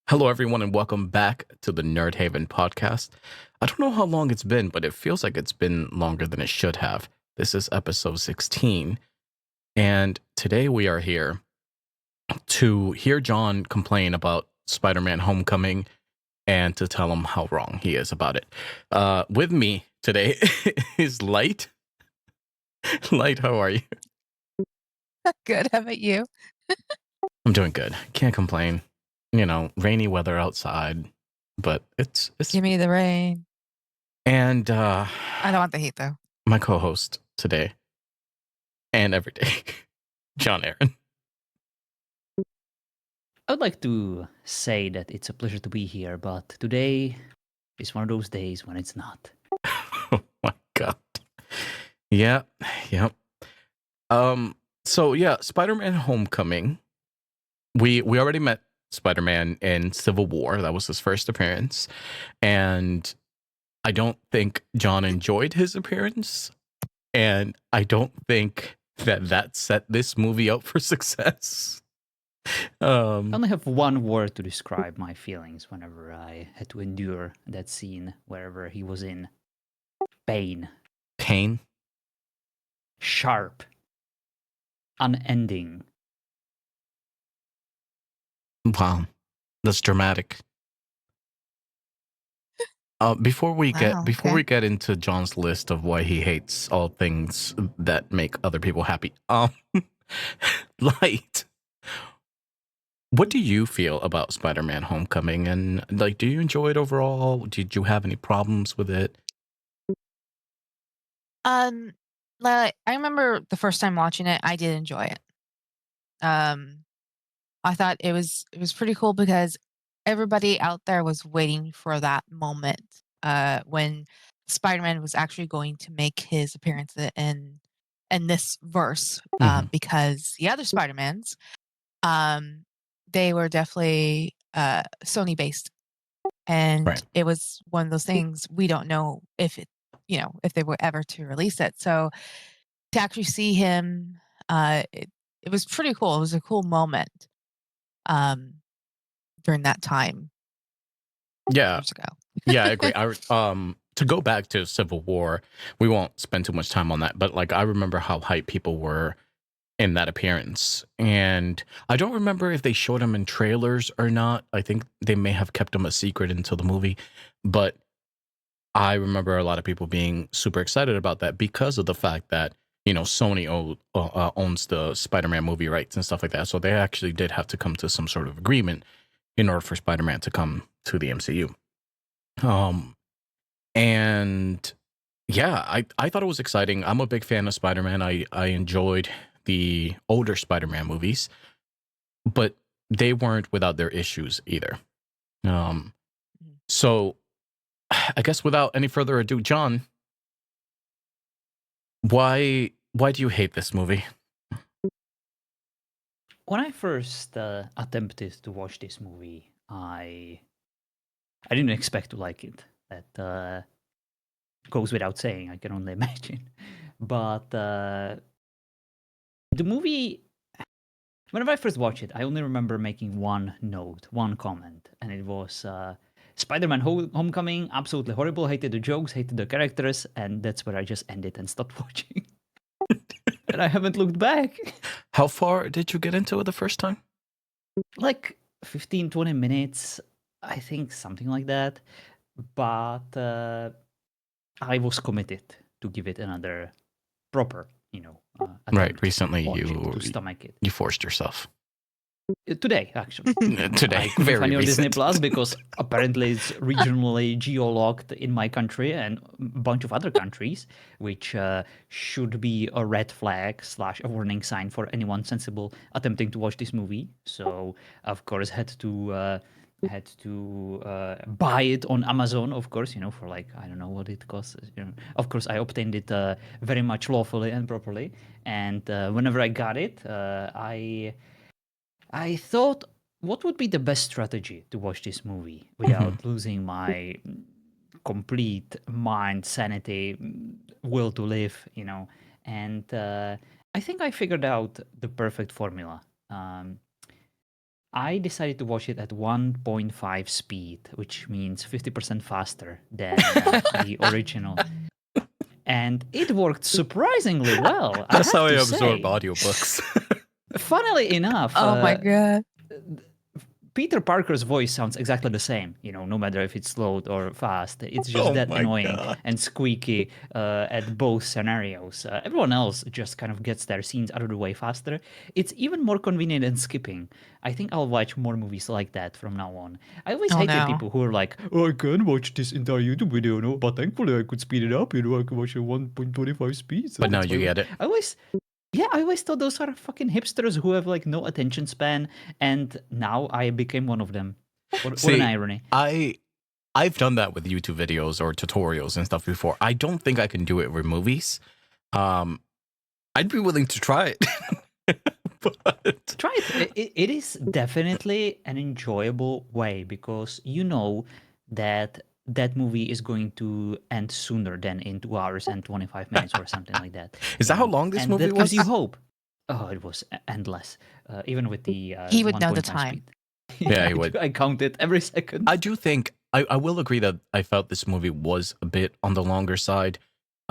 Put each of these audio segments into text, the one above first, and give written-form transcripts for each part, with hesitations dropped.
Hello, everyone, and welcome back to the Nerd Haven podcast. I don't know how long it's been, but it feels like it's been longer than it should have. This is episode 16, and today we are here to hear John complain about Spider Man Homecoming and to tell him how wrong he is about it. With me today is Light. Light, how are you? Good. How about you? I'm doing good. Can't complain. You know, rainy weather outside, but it's Give me the rain. and I don't want the heat though. my co-host today and every day, John Aaron. I would like to say that it's a pleasure to be here, but today is one of those days when it's not. Oh my god. Yeah, yep. So yeah, Spider-Man Homecoming. We already met Spider-Man in Civil War. That was his first appearance. And I don't think John enjoyed his appearance. And I don't think that set this movie up for success. I only have one word to describe my feelings whenever I had to endure that scene wherever he was in. Pain. Pain. Sharp. Unending. Wow. That's dramatic. Before we get into John's list of why he hates all things that make other people happy, Light, what do you feel about Spider-Man Homecoming? And like, do you enjoy it overall? Did you have any problems with it? Like I remember the first time watching it, I did enjoy it. I thought it was pretty cool because everybody out there was waiting for that moment when Spider-Man was actually going to make his appearance in this verse because the other Spider-Mans they were definitely Sony based, and Right. it was one of those things we don't know if it if they were ever to release it. So to actually see him, it was pretty cool. It was a cool moment during that time Yeah. years ago. Yeah, I agree. To go back to Civil War, we won't spend too much time on that, but like I remember how hyped people were in that appearance. And I don't remember if they showed him in trailers or not. I think they may have kept him a secret until the movie, but I remember a lot of people being super excited about that because of the fact that, you know, Sony owns the Spider-Man movie rights and stuff like that. So they actually did have to come to some sort of agreement in order for Spider-Man to come to the MCU. And yeah, I thought it was exciting. I'm a big fan of Spider-Man. I enjoyed the older Spider-Man movies, but they weren't without their issues either. So I guess without any further ado, John, why do you hate this movie? When I first attempted to watch this movie, I didn't expect to like it. That goes without saying, I can only imagine. But the movie, whenever I first watched it, I only remember making one note, one comment, and it was Spider-Man Homecoming, absolutely horrible, hated the jokes, hated the characters, and that's where I just ended and stopped watching. And I haven't looked back. How far did you get into it the first time? Like 15, 20 minutes, I think, something like that. But I was committed to give it another proper, Right. Recently, to stomach it. you forced yourself. Today, actually. Today, I couldn't very find it on Disney recent. Plus because apparently it's regionally geo-locked in my country and a bunch of other countries, which should be a red flag / a warning sign for anyone sensible attempting to watch this movie. So, of course, had to buy it on Amazon, of course, for like, I don't know what it costs. Of course, I obtained it very much lawfully and properly. And whenever I got it, I thought, what would be the best strategy to watch this movie without losing my complete mind, sanity, will to live, And I think I figured out the perfect formula. I decided to watch it at 1.5 speed, which means 50% faster than the original. And it worked surprisingly well, I That's have how I to absorb say. audiobooks. Funnily enough, Oh my god. Peter Parker's voice sounds exactly the same, no matter if it's slow or fast. It's just Oh that my annoying God. and squeaky at both scenarios. Everyone else just kind of gets their scenes out of the way faster. It's even more convenient than skipping. I think I'll watch more movies like that from now on. I always Oh hated no. people who are like, oh, I can watch this entire YouTube video, no, but thankfully I could speed it up, I can watch it 1.25 speed. So But now that's you fine. get it. I always thought those are fucking hipsters who have like no attention span, and now I became one of them. What an See, irony. I've done that with YouTube videos or tutorials and stuff before. I don't think I can do it with movies. Um, I'd be willing to try it. But Try it. It is definitely an enjoyable way because you know that that movie is going to end sooner than in 2 hours and 25 minutes or something like that. is that how long this And movie that gives you was? hope. Oh, it was endless, even with the He would know the 1.5 time. speed. Yeah, he I would. I count it every second. I do think I will agree that I felt this movie was a bit on the longer side.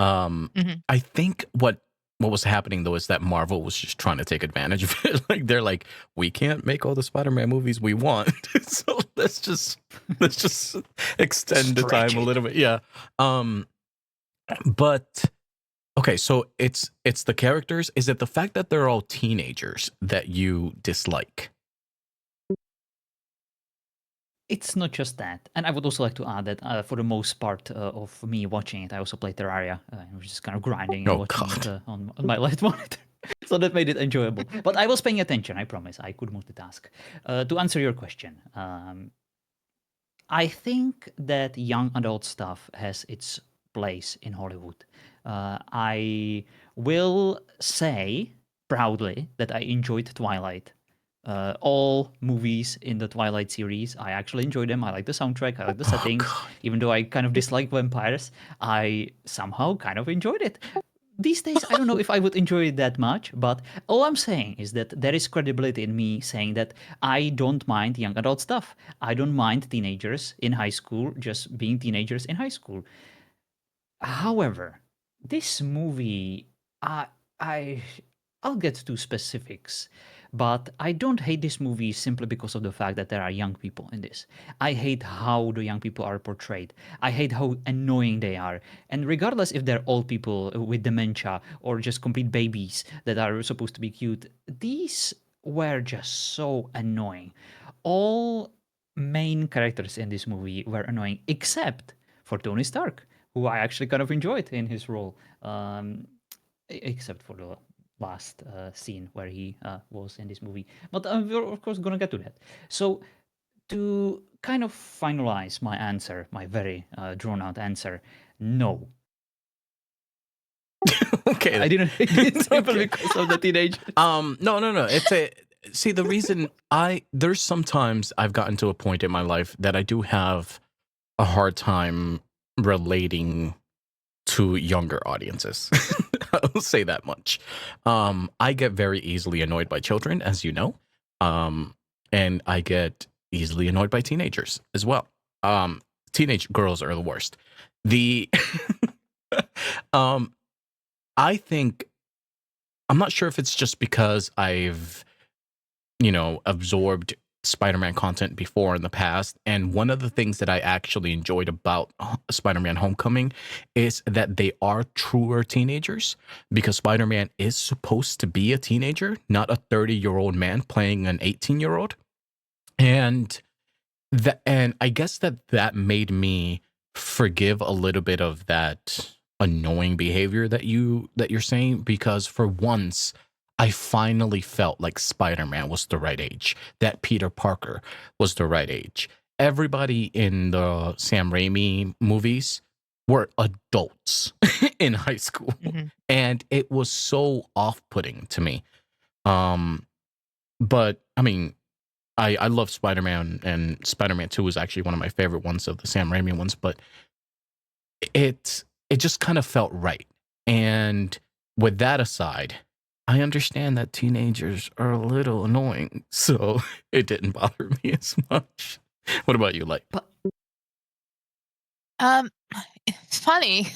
Mhm. I think what was happening though is that Marvel was just trying to take advantage of it. Like they're like, we can't make all the Spider-Man movies we want, so let's just extend the Stretch time a it. little bit. Yeah. But okay, so it's the characters. Is it the fact that they're all teenagers that you dislike? It's not just that. And I would also like to add that for the most part of me watching it, I also played Terraria, which is kind of grinding and Oh watching it God. on my left monitor. So that made it enjoyable. But I was paying attention, I promise. I could multitask. To answer your question, I think that young adult stuff has its place in Hollywood. I will say proudly that I enjoyed Twilight. All movies in the Twilight series, I actually enjoy them. I like the soundtrack, I like the Oh settings. God. Even though I kind of dislike vampires, I somehow kind of enjoyed it. These days, I don't know if I would enjoy it that much, but all I'm saying is that there is credibility in me saying that I don't mind young adult stuff. I don't mind teenagers in high school just being teenagers in high school. However, this movie, I, I, I'll get to specifics, but I don't hate this movie simply because of the fact that there are young people in this. I hate how the young people are portrayed. I hate how annoying they are. And regardless if they're old people with dementia or just complete babies that are supposed to be cute, these were just so annoying. All main characters in this movie were annoying except for Tony Stark, who I actually kind of enjoyed in his role, except for the last scene where he was in this movie. But we're of course gonna get to that. So to kind of finalize my answer, my very drawn out answer, no. Okay. I didn't hate it simply Okay. because of the teenagers. No. It's a see the reason there's sometimes I've gotten to a point in my life that I do have a hard time relating to younger audiences. I'll say that much. I get very easily annoyed by children, as you know. And I get easily annoyed by teenagers as well. Teenage girls are the worst. The um I think I'm not sure if it's just because I've, absorbed Spider-Man content before in the past. And one of the things that I actually enjoyed about Spider-Man Homecoming is that they are truer teenagers because Spider-Man is supposed to be a teenager, not a 30-year-old man playing an 18-year-old. And I guess that made me forgive a little bit of that annoying behavior that you're saying, because for once I finally felt like Spider-Man was the right age, that Peter Parker was the right age. Everybody in the Sam Raimi movies were adults in high school, Mhm. and it was so off-putting to me. Um, but I mean, I love Spider-Man, and Spider-Man 2 is actually one of my favorite ones of the Sam Raimi ones, but it just kind of felt right. And with that aside, I understand that teenagers are a little annoying, so it didn't bother me as much. What about you, like? But Um, it's funny.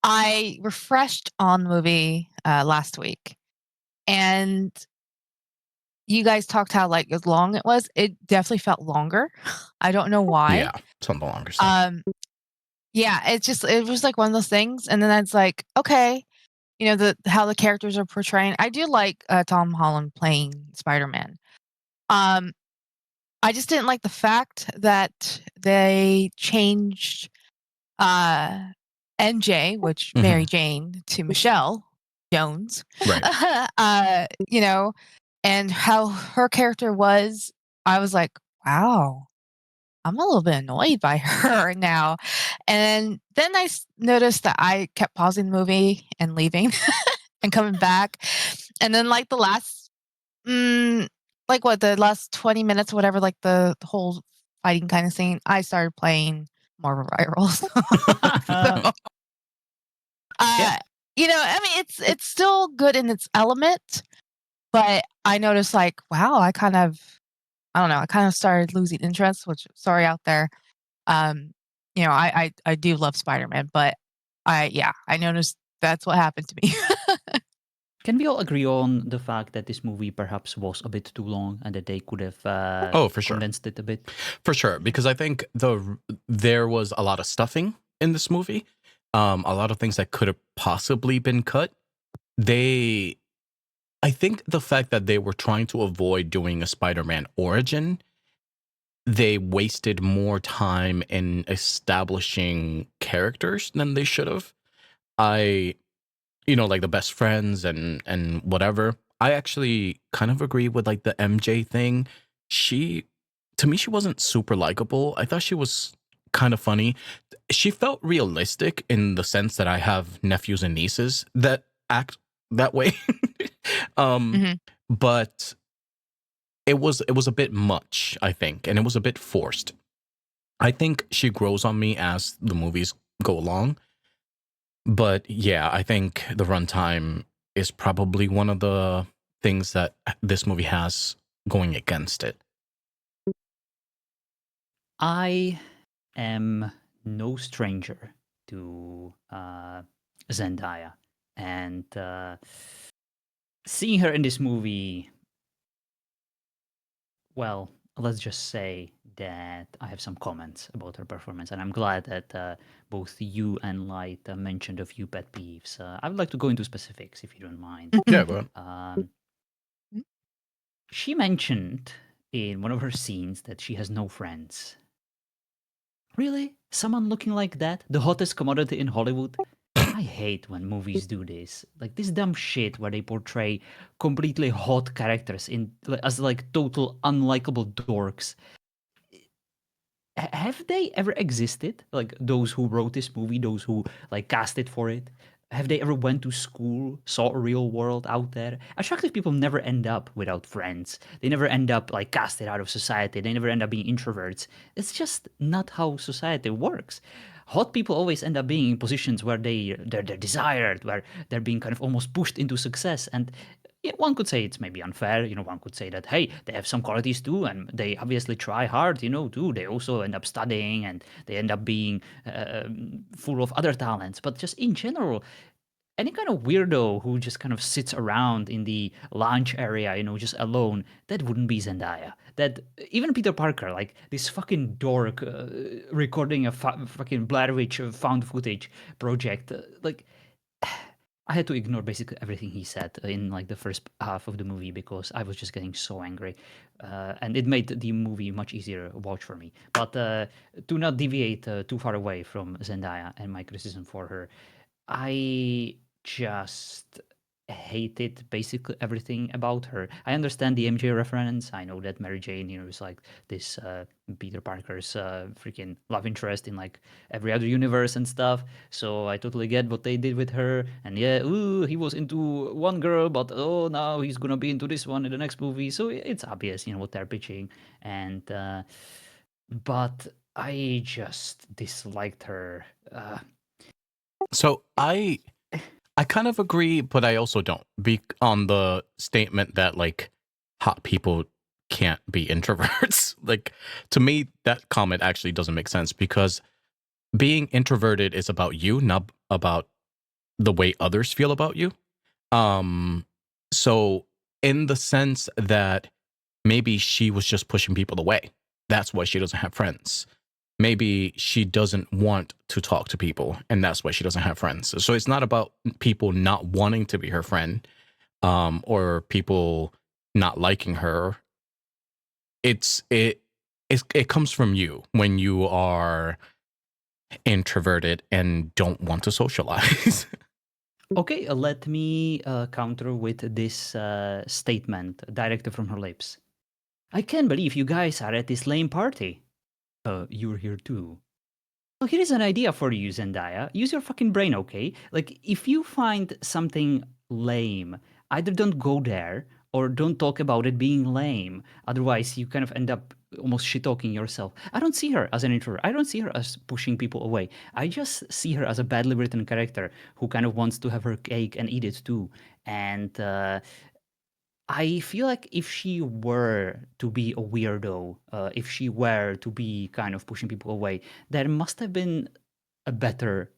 I refreshed on the movie last week, and you guys talked how like as long it was. It definitely felt longer. I don't know why. Yeah, something longer side. Um, yeah, it was like one of those things, and then it's like okay, the how the characters are portraying. I do like Tom Holland playing Spider Man. Um, I just didn't like the fact that they changed uh, NJ, which Mary Mhm. Jane, to Michelle Jones, Right. you know, and how her character was. I was like, wow, I'm a little bit annoyed by her now. And then noticed that I kept pausing the movie and leaving and coming back. And then, like, the last 20 minutes, whatever, like the whole fighting kind of scene, I started playing Marvel Rivals. So, yeah, uh, I mean, it's still good in its element, but I noticed, like, wow, I don't know, I kind of started losing interest, which sorry out there. Um, I do love Spider-Man, but I noticed that's what happened to me. can we all agree on the fact that this movie perhaps was a bit too long and that they could have Oh, for sure. condensed it a bit? For sure, because I think there was a lot of stuffing in this movie. A lot of things that could have possibly been cut. They I think the fact that they were trying to avoid doing a Spider-Man origin, they wasted more time in establishing characters than they should have. I like the best friends and whatever. I actually kind of agree with like the MJ thing. She To me she wasn't super likable. I thought she was kind of funny. She felt realistic in the sense that I have nephews and nieces that act that way. um Mhm. but it was a bit much, I think, and it was a bit forced. I think she grows on me as the movies go along. But yeah, I think the runtime is probably one of the things that this movie has going against it. I am no stranger to Zendaya, and seeing her in this movie, well, let's just say that I have some comments about her performance, and I'm glad that both you and Light mentioned a few pet peeves. I would like to go into specifics if you don't mind. Yeah, go ahead. Um, she mentioned in one of her scenes that she has no friends. Really? Someone looking like that? The hottest commodity in Hollywood? I hate when movies do this. Like this dumb shit where they portray completely hot characters as like total unlikable dorks. Have they ever existed? Like those who wrote this movie, those who like casted for it? Have they ever went to school, saw a real world out there? Attractive people never end up without friends. They never end up like casted out of society. They never end up being introverts. It's just not how society works. Hot people always end up being in positions where they're desired, where they're being kind of almost pushed into success. And yeah, one could say it's maybe unfair. One could say that, hey, they have some qualities too, and they obviously try hard, too. They also end up studying and they end up being full of other talents. But just in general, any kind of weirdo who just kind of sits around in the lounge area, just alone, that wouldn't be Zendaya. That even Peter Parker, like this fucking dork recording a fucking Blair Witch found footage project, like I had to ignore basically everything he said in like the first half of the movie because I was just getting so angry, and it made the movie much easier to watch for me. But do not deviate too far away from Zendaya and my criticism for her. I just hated basically everything about her. I understand the MJ reference. I know that Mary Jane, is like this Peter Parker's freaking love interest in like every other universe and stuff. So I totally get what they did with her. And yeah, ooh, he was into one girl, but oh, now he's gonna be into this one in the next movie. So it's obvious, what they're pitching. And but I just disliked her. So I kind of agree, but I also don't. On the statement that like hot people can't be introverts. Like to me, that comment actually doesn't make sense because being introverted is about you, not about the way others feel about you. Um, so in the sense that maybe she was just pushing people away. That's why she doesn't have friends. Maybe she doesn't want to talk to people, and that's why she doesn't have friends. So it's not about people not wanting to be her friend, or people not liking her. It comes from you when you are introverted and don't want to socialize. Okay, let me counter with this statement directly from her lips. I can't believe you guys are at this lame party. You're here too. Well, here is an idea for you, Zendaya. Use your fucking brain, okay? Like, if you find something lame, either don't go there or don't talk about it being lame. Otherwise, you kind of end up almost shit-talking yourself. I don't see her as an introvert. I don't see her as pushing people away. I just see her as a badly written character who kind of wants to have her cake and eat it too. And I feel like if she were to be a weirdo, if she were to be kind of pushing people away, there must have been a better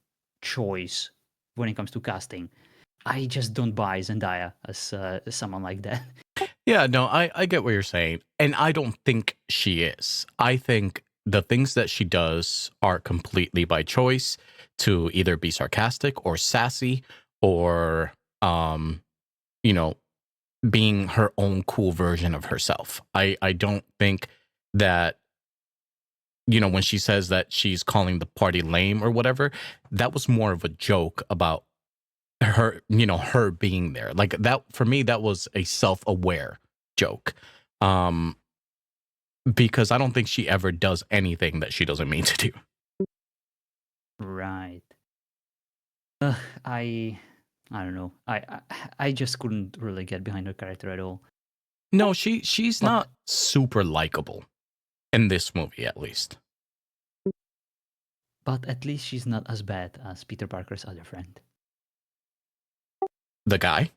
choice when it comes to casting. I just don't buy Zendaya as someone like that. Yeah, no, I get what you're saying. And I don't think she is. I think the things that she does are completely by choice to either be sarcastic or sassy or you know, being her own cool version of herself. I don't think that, when she says that she's calling the party lame or whatever, that was more of a joke about her, her being there. Like that for me, that was a self-aware joke. Um, because I don't think she ever does anything that she doesn't mean to do. Right. I don't know. I just couldn't really get behind her character at all. No, she's But not super likable in this movie, at least. but at least she's not as bad as Peter Parker's other friend. The guy?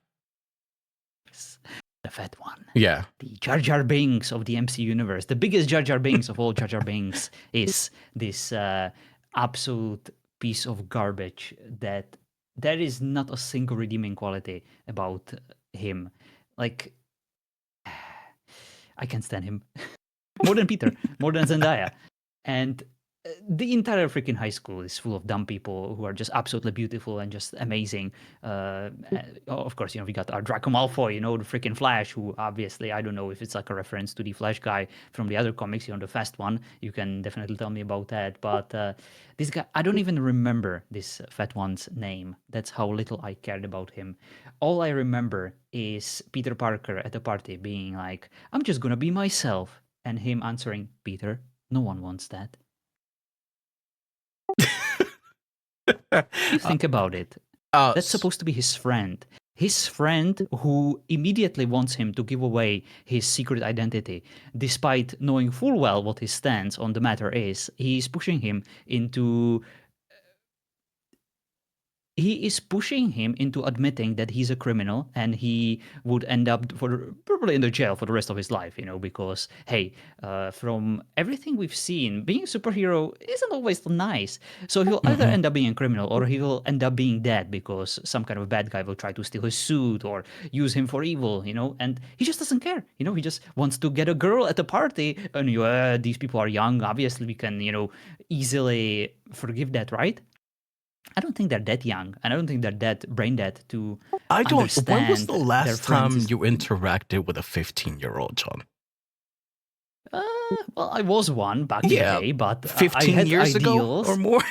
The fat one. Yeah. The Jar Jar Binks of the MC universe. The biggest Jar Jar Binks of all Jar Jar Binks is this absolute piece of garbage that there is not a single redeeming quality about him. Like, I can't stand him. More than Peter, more than Zendaya. And the entire freaking high school is full of dumb people who are just absolutely beautiful and just amazing. Of course, we got our Draco Malfoy, the freaking Flash, who obviously, I don't know if it's like a reference to the Flash guy from the other comics, the fast one. You can definitely tell me about that. But this guy, I don't even remember this fat one's name. That's how little I cared about him. All I remember is Peter Parker at the party being like, I'm just gonna be myself. And him answering, Peter, no one wants that. You think about it. That's supposed to be his friend. His friend who immediately wants him to give away his secret identity, despite knowing full well what his stance on the matter is. He's pushing him into admitting that he's a criminal and he would end up probably in the jail for the rest of his life, because, hey, from everything we've seen, being a superhero isn't always nice. So he'll either end up being a criminal or he'll end up being dead because some kind of bad guy will try to steal his suit or use him for evil, and he just doesn't care. He just wants to get a girl at a party, and these people are young. Obviously, we can, easily forgive that, right? I don't think they're that young, and I don't think they're that brain dead to understand. When was the last time friends' you interacted with a 15-year-old, John? Well, I was one back in the day, but 15 I had years ideals. ago or more.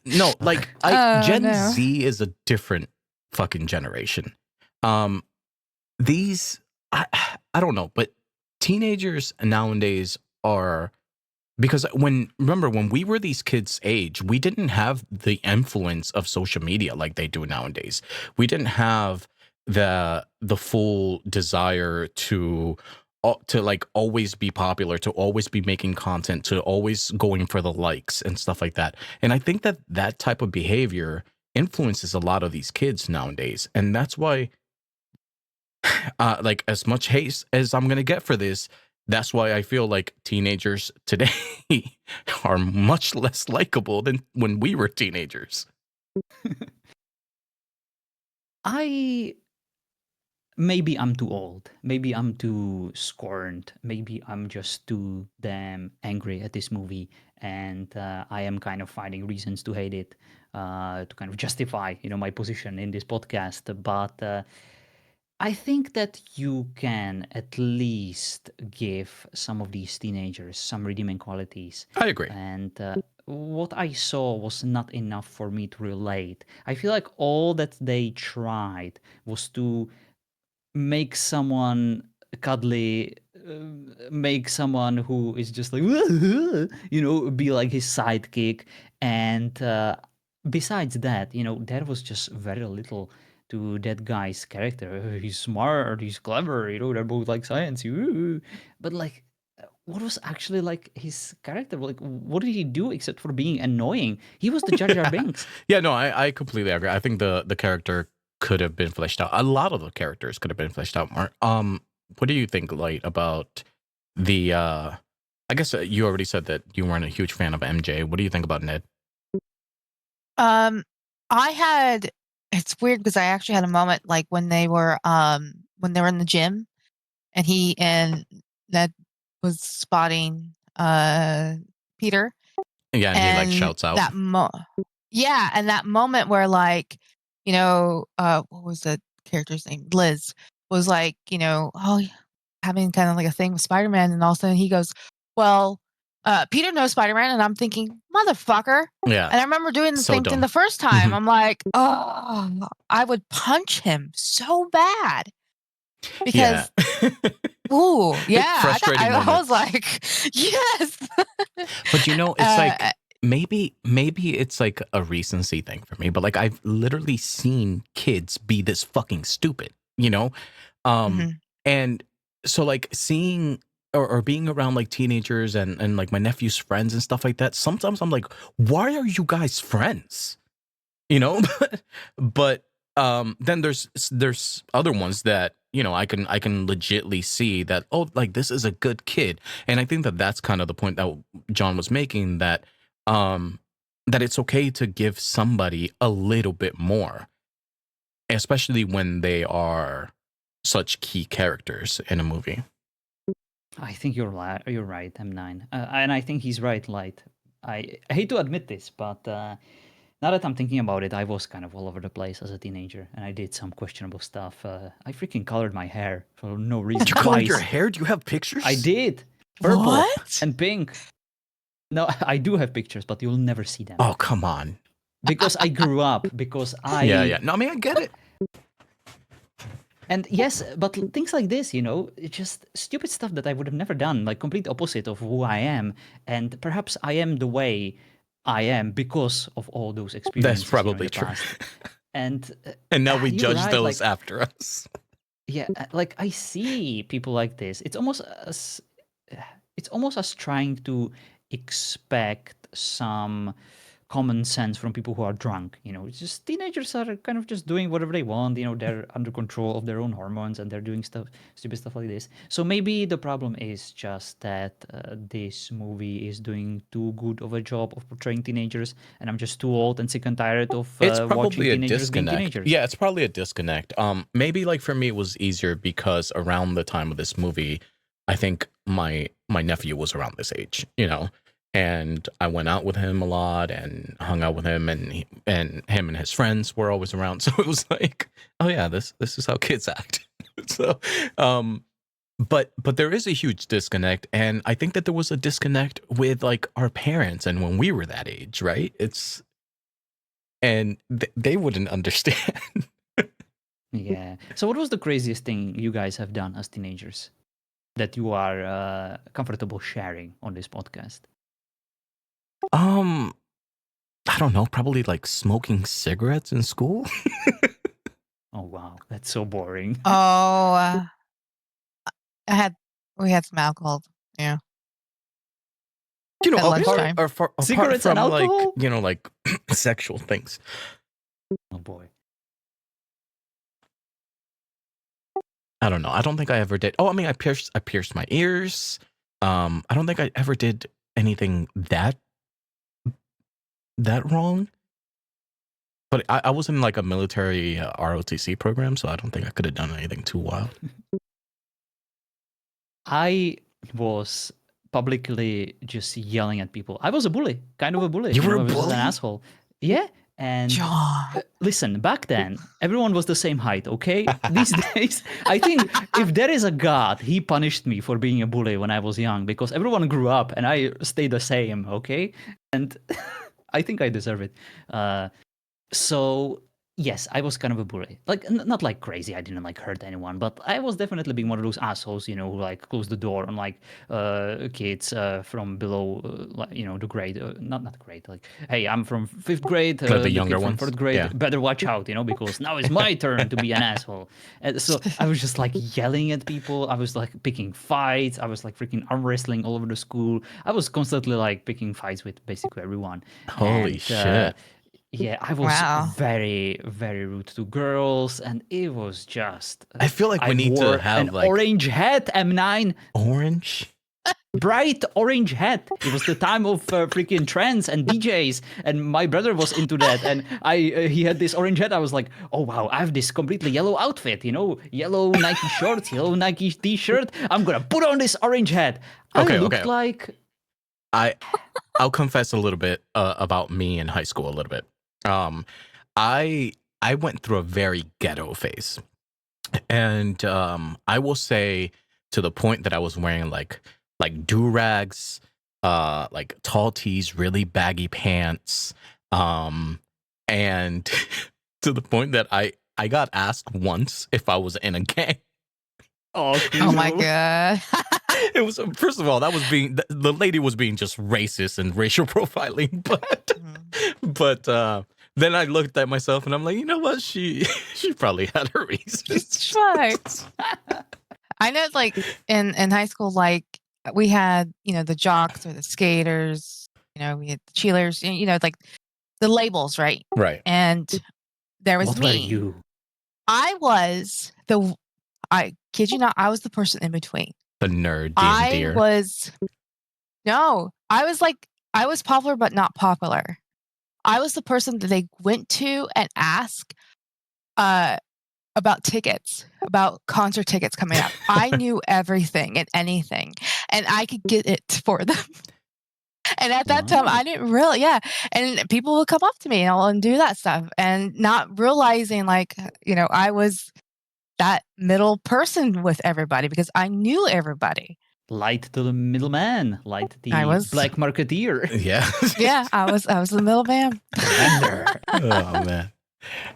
No, like Gen Z is a different fucking generation. These I don't know, but teenagers nowadays are, because remember when we were these kids' age, we didn't have the influence of social media like they do nowadays. We didn't have the full desire to like always be popular, to always be making content, to always going for the likes and stuff like that. And I think that type of behavior influences a lot of these kids nowadays, and that's why, like, as much hate as I'm gonna get for this, that's why I feel like teenagers today are much less likable than when we were teenagers. Maybe I'm too old. Maybe I'm too scorned. Maybe I'm just too damn angry at this movie, and I am kind of finding reasons to hate it, to kind of justify, my position in this podcast. But I think that you can at least give some of these teenagers some redeeming qualities. I agree. And what I saw was not enough for me to relate. I feel like all that they tried was to make someone cuddly, make someone who is just like, be like his sidekick. And besides that, there was just very little to that guy's character. He's smart, he's clever, they're both like science. But like, what was actually like his character? Like, what did he do except for being annoying? He was the Jar Jar Binks. Yeah, no, I completely agree. I think the character could have been fleshed out. A lot of the characters could have been fleshed out more. What do you think, Light, about the? I guess you already said that you weren't a huge fan of MJ. What do you think about Ned? I had it's weird because I actually had a moment like when they were in the gym and he and Ned was spotting Peter Yeah, and he like and shouts out. yeah, and that moment where like, what was the character's name? Liz was like, oh, having kind of like a thing with Spider-Man, and all of a sudden he goes, well, Peter knows Spider-Man, and I'm thinking, motherfucker. Yeah, And I remember doing the so same thing dumb. the first time. I'm like, oh, I would punch him so bad Yeah, because, ooh, yeah, frustrating I was moments. like, yes. But it's like maybe it's like a recency thing for me, but like I've literally seen kids be this fucking stupid, Mhm. and so like seeing or being around like teenagers and like my nephew's friends and stuff like that, sometimes I'm like, why are you guys friends? You know? But then there's other ones that, I can legitly see that, oh, like this is a good kid. And I think that that's kind of the point that John was making, that that it's okay to give somebody a little bit more, especially when they are such key characters in a movie. I think you're right, M9. And I think he's right, Light. I hate to admit this, but now that I'm thinking about it, I was kind of all over the place as a teenager, and I did some questionable stuff. I freaking colored my hair for no reason. You colored your twice. hair? Do you have pictures? I did. Purple What? and pink. No, I do have pictures, but you'll never see them. Oh, come on. Because I grew up, because I... Yeah. No, I mean, I get it. And yes, but things like this, it's just stupid stuff that I would have never done, like complete opposite of who I am. And perhaps I am the way I am because of all those experiences. That's probably in the true. past. And now we judge right, those like, after us. Yeah, like I see people like this. It's almost as trying to expect some common sense from people who are drunk. It's just teenagers are kind of just doing whatever they want. They're under control of their own hormones and they're doing stupid stuff like this. So maybe the problem is just that this movie is doing too good of a job of portraying teenagers, and I'm just too old and sick and tired of It's watching probably a teenagers being disconnect. teenagers. Yeah, it's probably a disconnect. Maybe like for me it was easier because around the time of this movie, I think my nephew was around this age, and I went out with him a lot and hung out with him, and him and his friends were always around. So it was like, oh yeah, this is how kids act. So, but there is a huge disconnect, and I think that there was a disconnect with like our parents and when we were that age, right? And they wouldn't understand. Yeah. So what was the craziest thing you guys have done as teenagers that you are comfortable sharing on this podcast? I don't know, probably like smoking cigarettes in school. Oh wow, that's so boring. Oh, we had some alcohol. Yeah. At apart, lunchtime. apart Cigarettes from and like, alcohol? like sexual things. Oh boy. I don't know. I don't think I ever did. Oh, I mean, I pierced my ears. I don't think I ever did anything that wrong. But I was in like a military ROTC program, so I don't think I could have done anything too wild. I was publicly just yelling at people. I was a bully, kind of a bully. You were a I was just bully? an asshole. Yeah. And John. listen, back then, everyone was the same height, okay? These days, I think if there is a God, he punished me for being a bully when I was young because everyone grew up and I stayed the same, okay? And I think I deserve it. So yes, I was kind of a bully. Like not like crazy. I didn't like hurt anyone, but I was definitely being one of those assholes, who like close the door on like kids from below, the grade. Not grade. Like, hey, I'm from 5th grade. The The younger kid from ones? 4th grade. Yeah. Better watch out, because now it's my turn to be an asshole. And so I was just like yelling at people. I was like picking fights. I was like freaking arm wrestling all over the school. I was constantly like picking fights with basically everyone. Holy shit. Yeah, I was Wow. very, very rude to girls, and it was just. I feel like we need to wore have an like orange hat, M9, orange. bright orange hat. It was the time of freaking trends and DJs, and my brother was into that, and he had this orange hat. I was like, oh wow, I have this completely yellow outfit, yellow Nike shorts, yellow Nike t-shirt. I'm gonna put on this orange hat. I looked like. I'll confess a little bit about me in high school a little bit. I went through a very ghetto phase, and I will say to the point that I was wearing like do-rags, like tall tees, really baggy pants, and to the point that I got asked once if I was in a gang. Oh my god. It was, first of all, that was the lady was being just racist and racial profiling, but then I looked at myself and I'm like, you know what? She probably had her reasons. Right. I know, like in high school, like we had, the jocks or the skaters, we had the cheerleaders, like the labels, right? Right. And there was What me. were you? I kid you not, I was the person in between. The nerd, I was popular, but not popular. I was the person that they went to and asked about tickets, about concert tickets coming up. I knew everything and anything, and I could get it for them. And at that time, I didn't really, and people would come up to me and do that stuff, and not realizing, like, I was that middle person with everybody because I knew everybody. Light to the middleman, light the black marketeer. Yeah. Yeah, I was the middleman. Oh man.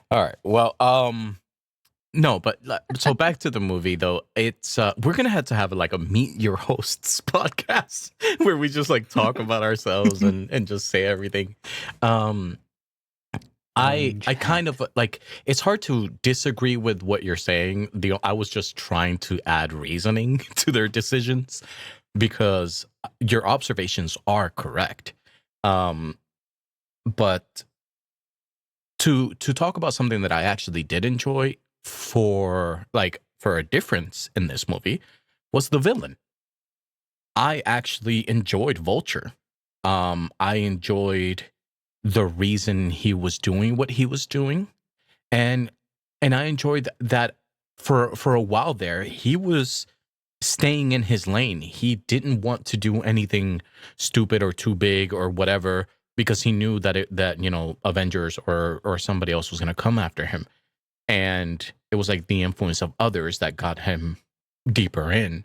All right. Well, no, but so back to the movie though. It's we're gonna have to have like a meet your hosts podcast where we just like talk about ourselves and just say everything. I kind of like, it's hard to disagree with what you're saying. I was just trying to add reasoning to their decisions because your observations are correct. But to talk about something that I actually did enjoy for a difference in this movie was the villain. I actually enjoyed Vulture. I enjoyed the reason he was doing what he was doing, and I enjoyed that for a while there he was staying in his lane. He didn't want to do anything stupid or too big or whatever because he knew that Avengers or somebody else was going to come after him, and it was like the influence of others that got him deeper in.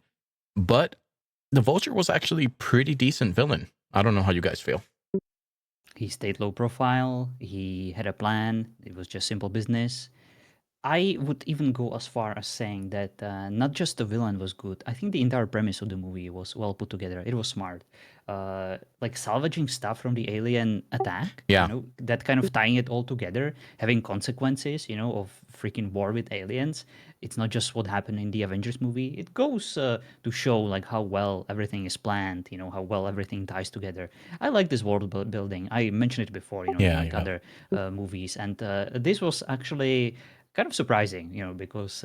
But the Vulture was actually pretty decent villain. I don't know how you guys feel. He stayed low profile. He had a plan. It was just simple business. I would even go as far as saying that not just the villain was good. I think the entire premise of the movie was well put together. It was smart. Like salvaging stuff from the alien attack, Yeah. that kind of tying it all together, having consequences, of freaking war with aliens. It's not just what happened in the Avengers movie. It goes to show like how well everything is planned, how well everything ties together. I like this world building. I mentioned it before, in Yeah, like yeah. other movies, and this was actually kind of surprising, because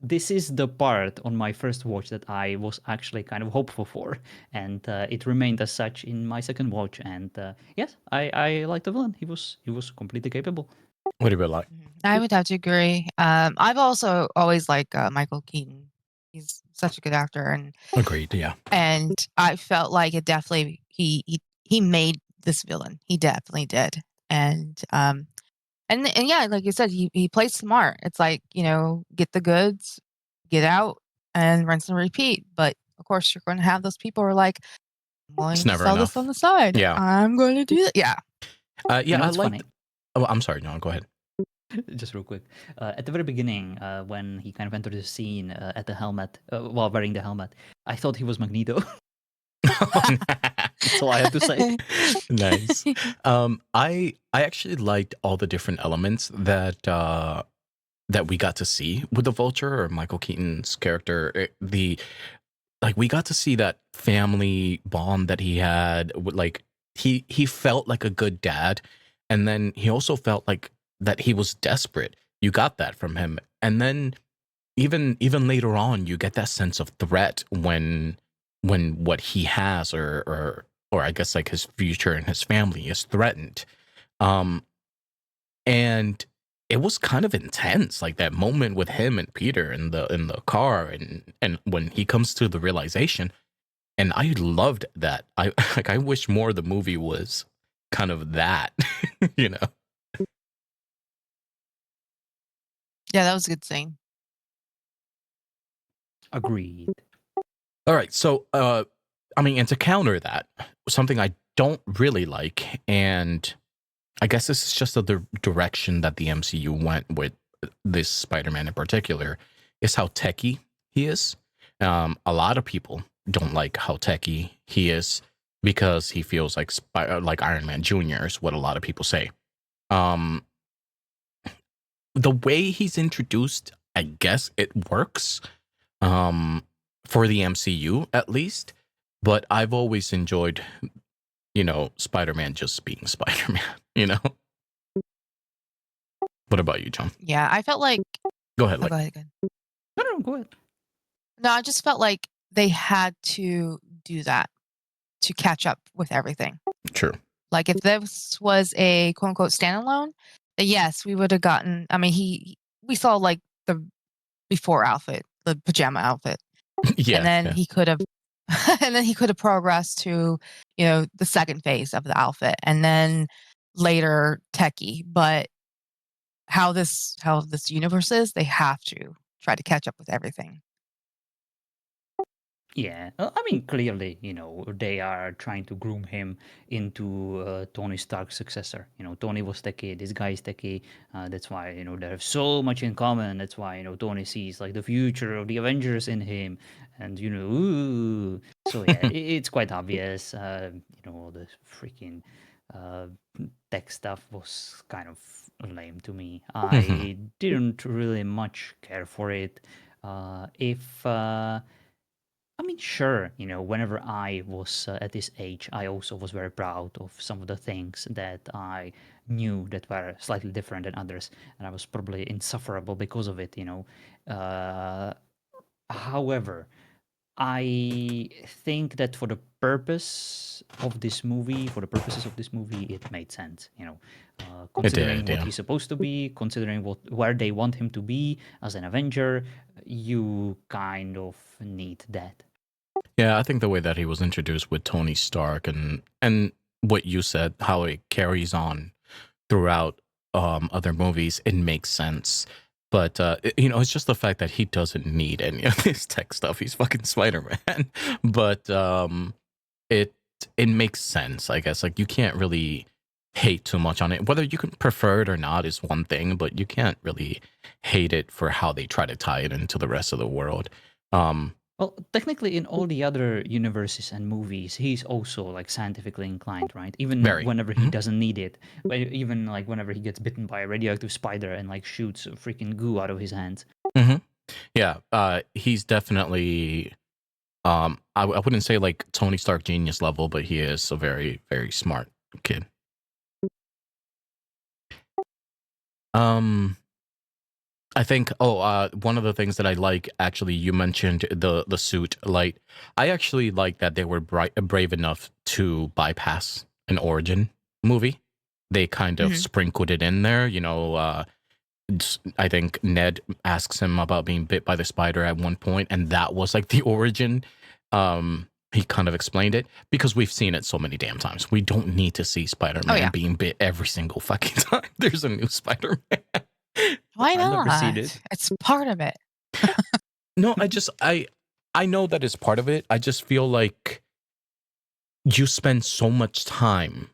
this is the part on my first watch that I was actually kind of hopeful for, and it remained as such in my second watch. And yes, I like the villain. He was completely capable. What do you like? I would have to agree. I've also always liked Michael Keaton. He's such a good actor, Agreed. Yeah. and I felt like it definitely he made this villain. He definitely did, and yeah, like you said, he plays smart. It's like get the goods, get out, and rinse and repeat. But of course, you're going to have those people who are like, I'm It's willing to never sell this on enough. the side. Yeah. I'm going to do that. Yeah. Yeah. I What's liked. funny? Oh, I'm sorry. No, go ahead. Just real quick, at the very beginning, when he kind of entered the scene at the helmet, while wearing the helmet, I thought he was Magneto. That's all I have to say. Nice. I actually liked all the different elements that we got to see with the Vulture or Michael Keaton's character. We got to see that family bond that he had with, like, he felt like a good dad, and then he also felt like that he was desperate. You got that from him. And then even later on you get that sense of threat when what he has or I guess like his future and his family is threatened. Um and it was kind of intense, like that moment with him and Peter in the car, and when he comes to the realization. And I loved that. I like, I wish more of the movie was kind of that. you know Yeah, that was a good scene. Agreed. All right, so I mean, and to counter that, something I don't really like, and I guess this is just the direction that the MCU went with this Spider-Man in particular, is how techie he is. A lot of people don't like how techie he is because he feels like like Iron Man Jr. is what a lot of people say. Um, the way he's introduced, I guess it works. For the MCU at least, but I've always enjoyed, Spider-Man just being Spider-Man, you know? What about you, John? Yeah, I felt like. Go ahead, Oh, like, go ahead again. No, go ahead. No, I just felt like they had to do that to catch up with everything. true. Like if this was a quote unquote standalone, then yes, we would have gotten. I mean, we saw like the before outfit, the pajama outfit, and Yeah, then yeah. he could have, and then he could have progressed to the second phase of the outfit, and then later techie. But how this universe is, they have to try to catch up with everything. Yeah, I mean, clearly, they are trying to groom him into Tony Stark's successor. Tony was techie, this guy is techie. That's why, they have so much in common. That's why, Tony sees like the future of the Avengers in him. And, ooh. So, yeah, it's quite obvious. All the freaking uh, tech stuff was kind of lame to me. I didn't really much care for it. If. I mean, sure, whenever I was at this age, I also was very proud of some of the things that I knew that were slightly different than others, and I was probably insufferable because of it. However, I think that for the purposes of this movie, it made sense. It Considering did, what yeah. he's supposed to be, considering where they want him to be as an Avenger, you kind of need that. Yeah, I think the way that he was introduced with Tony Stark and what you said, how it carries on throughout other movies, it makes sense. But it's just the fact that he doesn't need any of this tech stuff. He's fucking Spider-Man. But it makes sense, I guess. Like, you can't really hate too much on it. Whether you can prefer it or not is one thing, but you can't really hate it for how they try to tie it into the rest of the world. Well, technically, in all the other universes and movies, he's also like scientifically inclined, right? Even Very. whenever he doesn't need it, even like whenever he gets bitten by a radioactive spider and like shoots freaking goo out of his hands. Yeah, he's definitely. I wouldn't say like Tony Stark genius level, but he is a very, very smart kid. I think. One of the things that I like, actually, you mentioned the suit. Like, I actually like that they were brave enough to bypass an origin movie. They kind of Mhm. sprinkled it in there. I think Ned asks him about being bit by the spider at one point, and that was like the origin. He kind of explained it because we've seen it so many damn times. We don't need to see Spider-Man Oh, yeah. being bit every single fucking time. There's a new Spider-Man. Why I've never seen not? it. It's part of it. No, I know that is part of it. I just feel like you spend so much time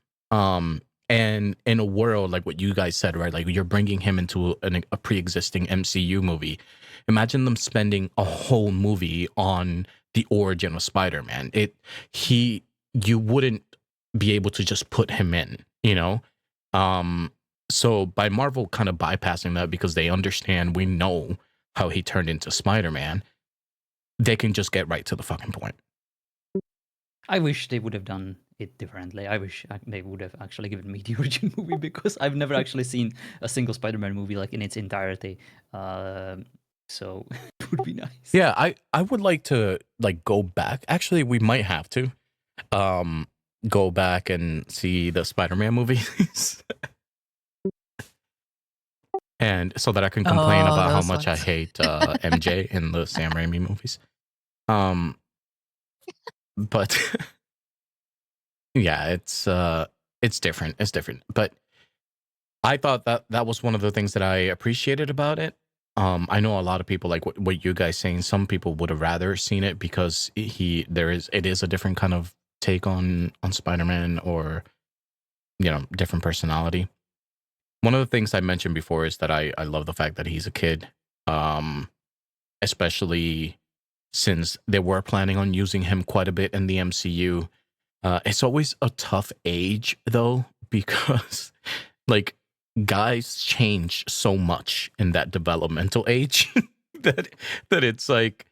and in a world like what you guys said, right? Like you're bringing him into a pre-existing MCU movie. Imagine them spending a whole movie on the origin of Spider-Man. You wouldn't be able to just put him in, you know? So by Marvel kind of bypassing that because they understand we know how he turned into Spider-Man, they can just get right to the fucking point. I wish they would have done it differently. I wish they would have actually given me the origin movie because I've never actually seen a single Spider-Man movie like in its entirety. So it would be nice. Yeah, I would like to like go back. Actually, we might have to go back and see the Spider-Man movies. And so that I can complain Oh, about how those much I ones. hate MJ in the Sam Raimi movies. But yeah, it's different. It's different. But I thought that was one of the things that I appreciated about it. I know a lot of people like what you guys saying. Some people would have rather seen it because it is a different kind of take on Spider-Man, or different personality. One of the things I mentioned before is that I love the fact that he's a kid, especially since they were planning on using him quite a bit in the MCU. It's always a tough age though, because like guys change so much in that developmental age that it's like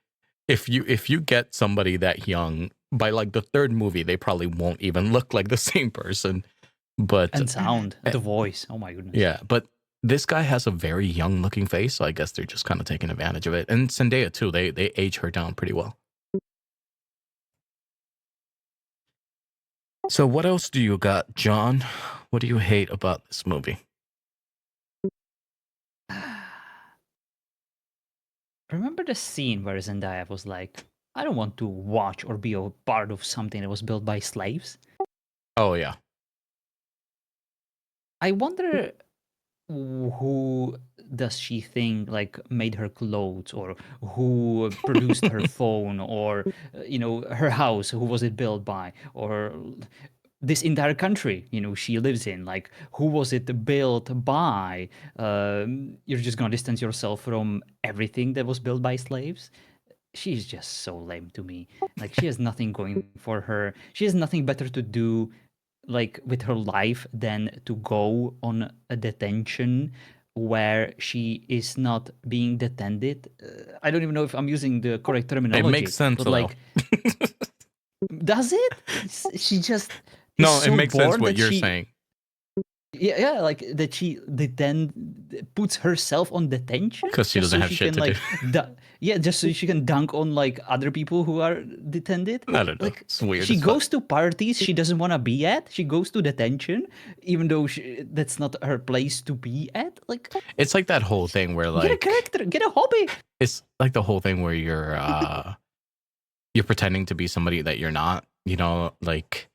if you get somebody that young, by like the third movie they probably won't even look like the same person. But And sound, eh, the voice. Oh my goodness. yeah, but this guy has a very young looking face, so I guess they're just kind of taking advantage of it. And Zendaya too, they age her down pretty well. So what else do you got, John? What do you hate about this movie? Remember the scene where Zendaya was like, I don't want to watch or be a part of something that was built by slaves? Oh yeah. I wonder who does she think like made her clothes, or who produced her phone, or her house, who was it built by, or this entire country she lives in, like who was it built by? You're just gonna distance yourself from everything that was built by slaves. She's just so lame to me. Like she has nothing going for her. She has nothing better to do like with her life than to go on a detention where she is not being detented. I don't even know if I'm using the correct It terminology, makes sense but though. like, does it? She just is No, it so makes sense bored what that you're she saying. yeah, like that she then puts herself on detention Because she just doesn't so have she shit can to do. like just so she can dunk on like other people who are detented. I don't know. Like It's weird she as fuck. goes to parties she doesn't want to be at. She goes to detention even though that's not her place to be at. Like It's like that whole thing where get a like character, get a hobby. it's like the whole thing where you're pretending to be somebody that you're not, like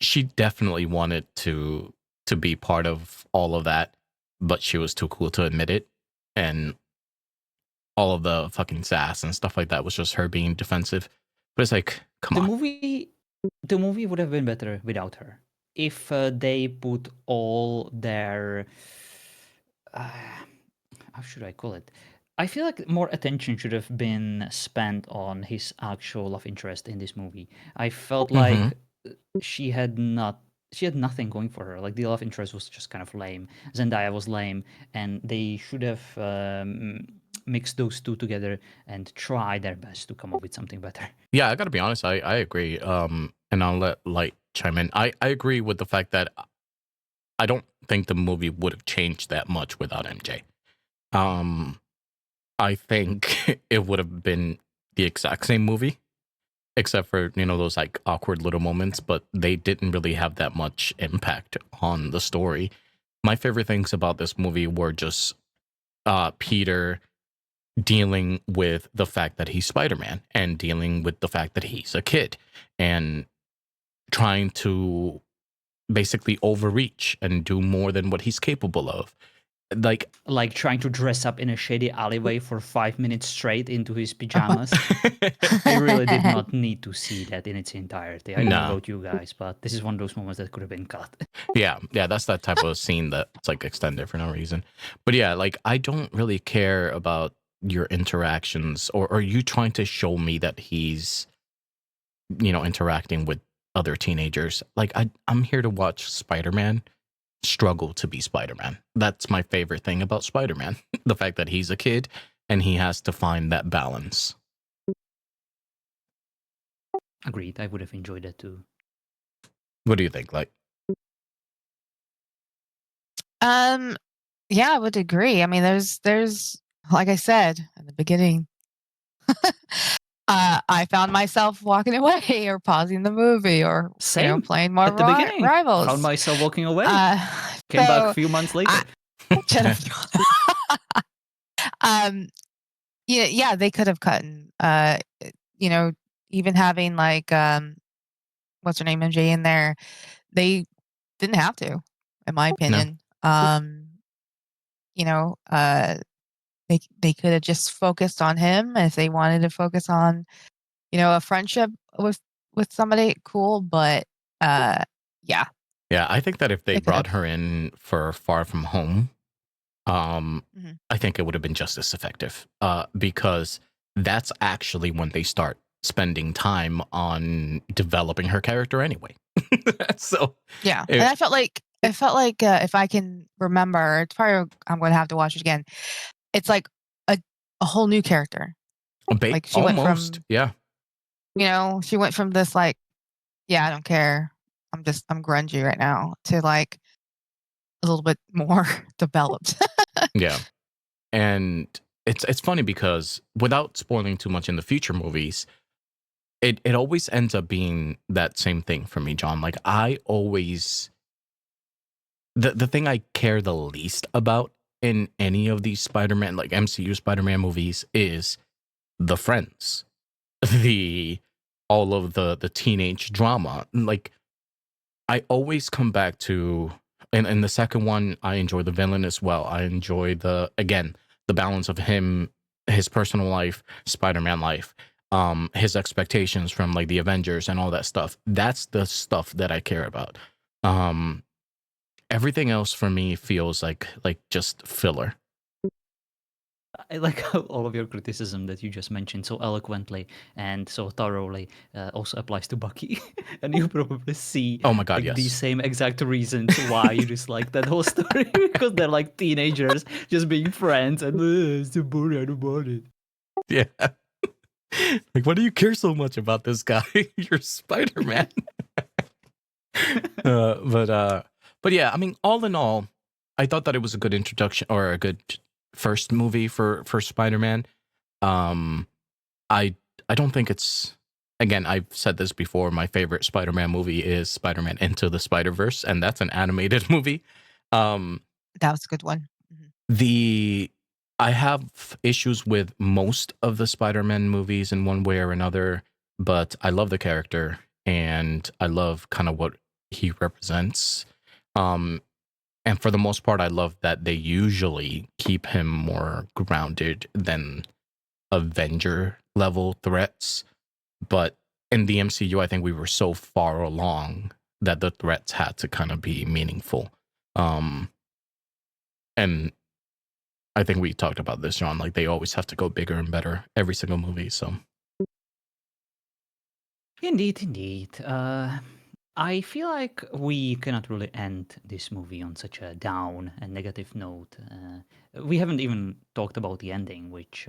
she definitely wanted to be part of all of that, but she was too cool to admit it. And all of the fucking sass and stuff like that was just her being defensive. But it's like, come The on. movie the movie would have been better without her. if they put all their how should I call it? I feel like more attention should have been spent on his actual love interest in this movie. I felt Hmm. like she had not she had nothing going for her. Like the love interest was just kind of lame. Zendaya was lame, and they should have mixed those two together and try their best to come up with something better. Yeah, I gotta be honest. I agree. And I'll let Light chime in. I agree with the fact that I don't think the movie would have changed that much without MJ. Um, I think it would have been the exact same movie, except for those like awkward little moments. But they didn't really have that much impact on the story. My favorite things about this movie were just Peter dealing with the fact that he's Spider-Man and dealing with the fact that he's a kid and trying to basically overreach and do more than what he's capable of. Like, Like trying to dress up in a shady alleyway for 5 minutes straight into his pajamas. I really did not need to see that in its entirety. I don't know no. about you guys, but this is one of those moments that could have been cut. Yeah, that's that type of scene that's like extended for no reason. But yeah, like I don't really care about your interactions or you trying to show me that he's interacting with other teenagers. Like I'm here to watch Spider-Man struggle to be Spider-Man. That's my favorite thing about Spider-Man. The fact that he's a kid and he has to find that balance. Agreed. I would have enjoyed that too. What do you think? Like, Yeah, I would agree. I mean, there's like I said in the beginning, I found myself walking away or pausing the movie or Same playing more at the beginning. Found rivals. myself walking away. Came back So a few months later. um, yeah, they could have cut. You know, even having like what's her name, MJ in there, they didn't have to, in my no. opinion. You know, they could have just focused on him if they wanted to focus on, a friendship with somebody, cool. But yeah, Yeah, I think that if they they could brought have. her in for Far From Home, Mhm. I think it would have been just as effective. Because that's actually when they start spending time on developing her character anyway. So, Yeah, and it, I felt like if I can remember, it's probably I'm going to have to watch it again. It's like a a whole new character. Like she went almost, from, yeah, she went from this like, yeah, I don't care. I'm grungy right now to like a little bit more developed. yeah. And it's funny because without spoiling too much in the future movies, it always ends up being that same thing for me, John. Like I always the thing I care the least about in any of these Spider-Man, like MCU Spider-Man movies, is the friends, the all of the teenage drama. Like I always come back to, and in the second one, I enjoy the villain as well. I enjoy the balance of him, his personal life, Spider-Man life, his expectations from like the Avengers and all that stuff. That's the stuff that I care about. Um, Everything else for me feels like just filler. I like how all of your criticism that you just mentioned so eloquently and so thoroughly also applies to Bucky. And you probably see Oh my god, like the yes. same exact reasons why you dislike that whole story because they're like teenagers just being friends and it's too boring, I don't want it. Yeah. Like, why do you care so much about this guy? You're Spider-Man. uh, but uh, but yeah, I mean, all in all, I thought that it was a good introduction or a good first movie for Spider-Man. Um, I I don't think it's, again, I've said this before. My favorite Spider-Man movie is Spider-Man Into the Spider-Verse, and that's an animated movie. Um, That was a good one. Mhm. the I have issues with most of the Spider-Man movies in one way or another, but I love the character and I love kind of what he represents. Um, and for the most part, I love that they usually keep him more grounded than Avenger level threats. But in the MCU, I think we were so far along that the threats had to kind of be meaningful. And I think we talked about this, John. Like they always have to go bigger and better every single movie. So Indeed. I feel like we cannot really end this movie on such a down and negative note. We haven't even talked about the ending, which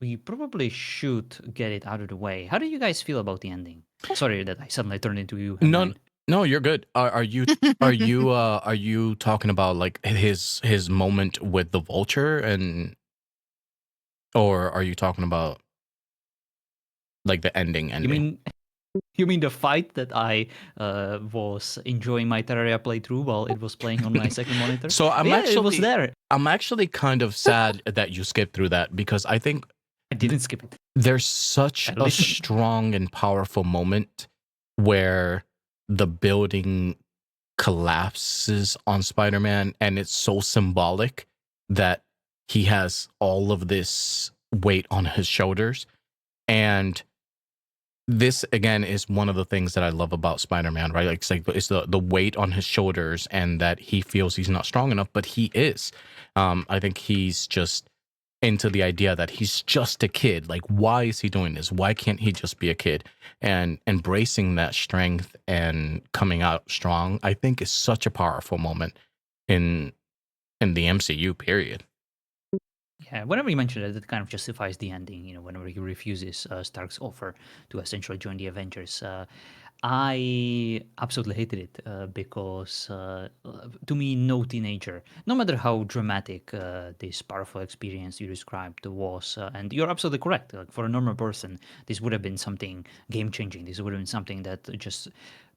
we probably should get it out of the way. How do you guys feel about the ending? Sorry that I suddenly turned into you. no, Hemline. no, you're good. Are you talking about like his moment with the vulture, or are you talking about like the ending? You mean the fight that I was enjoying my Terraria playthrough while it was playing on my second monitor? So it was there. I'm actually kind of sad that you skipped through that, because I think I didn't skip it. there's such a strong and powerful moment where the building collapses on Spider-Man, and it's so symbolic that he has all of this weight on his shoulders. And this again is one of the things that I love about Spider-Man, right? Like it's the weight on his shoulders, and that he feels he's not strong enough, but he is. I think he's just into the idea that he's just a kid. Like, why is he doing this? Why can't he just be a kid? And embracing that strength and coming out strong, I think, is such a powerful moment in the MCU period. Yeah, whenever you mention it, it kind of justifies the ending. You know, whenever he refuses Stark's offer to essentially join the Avengers, I absolutely hated it because, to me, no teenager, no matter how dramatic this powerful experience you described was, and you're absolutely correct. Like for a normal person, this would have been something game changing. This would have been something that just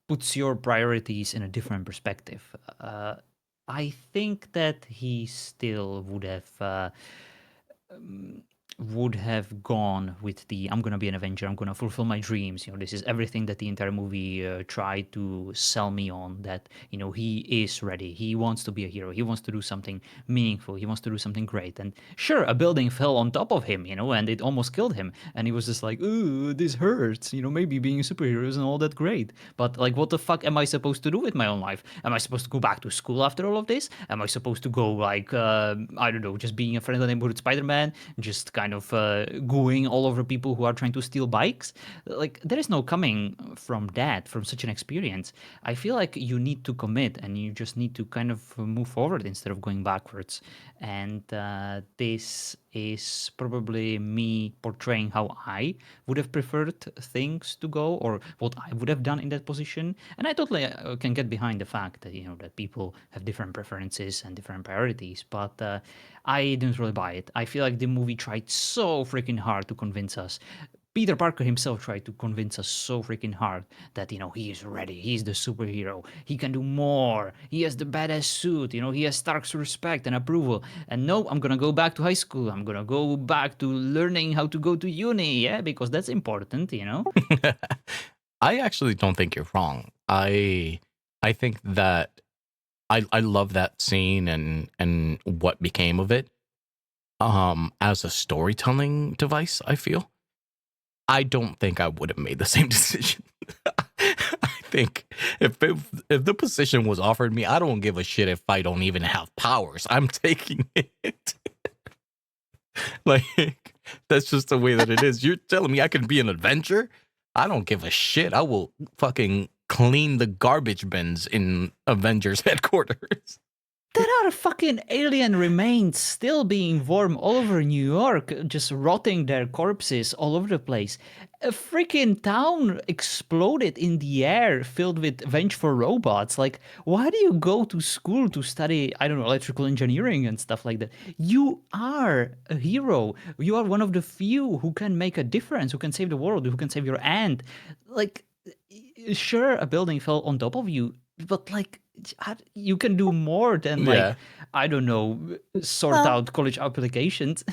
puts your priorities in a different perspective. I think that he still would have gone with the I'm gonna be an Avenger, I'm gonna fulfill my dreams. You know, this is everything that the entire movie tried to sell me on, that, you know, he is ready, he wants to be a hero, he wants to do something meaningful, he wants to do something great. And sure, a building fell on top of him, you know, and it almost killed him, and he was just like, ooh, this hurts, you know, maybe being a superhero isn't all that great, but like, what the fuck am I supposed to do with my own life? Am I supposed to go back to school after all of this? Am I supposed to go like I don't know, just being a friendly neighborhood Spider-Man, just kind of gooing all over people who are trying to steal bikes? Like, there is no coming from that, from such an experience. I feel like you need to commit, and you just need to kind of move forward instead of going backwards. And this is probably me portraying how I would have preferred things to go, or what I would have done in that position. And I totally can get behind the fact that, you know, that people have different preferences and different priorities, but I didn't really buy it. I feel like the movie tried so freaking hard to convince us. Peter Parker himself tried to convince us so freaking hard that, you know, he is ready, he's the superhero, he can do more, he has the badass suit, you know, he has Stark's respect and approval. And no, I'm gonna go back to high school, I'm gonna go back to learning how to go to uni, yeah, because that's important, you know? I actually don't think you're wrong. I think that I love that scene and what became of it. As a storytelling device, I feel. I don't think I would have made the same decision. I think if the position was offered me, I don't give a shit if I don't even have powers. I'm taking it. Like, that's just the way that it is. You're telling me I can be an Avenger? I don't give a shit. I will fucking clean the garbage bins in Avengers headquarters. There are fucking alien remains still being warm all over New York, just rotting their corpses all over the place. A freaking town exploded in the air filled with vengeful robots. Like, why do you go to school to study, I don't know, electrical engineering and stuff like that? You are a hero. You are one of the few who can make a difference, who can save the world, who can save your aunt. Like, sure, a building fell on top of you, but like, you can do more than like, I don't know, sort out college applications.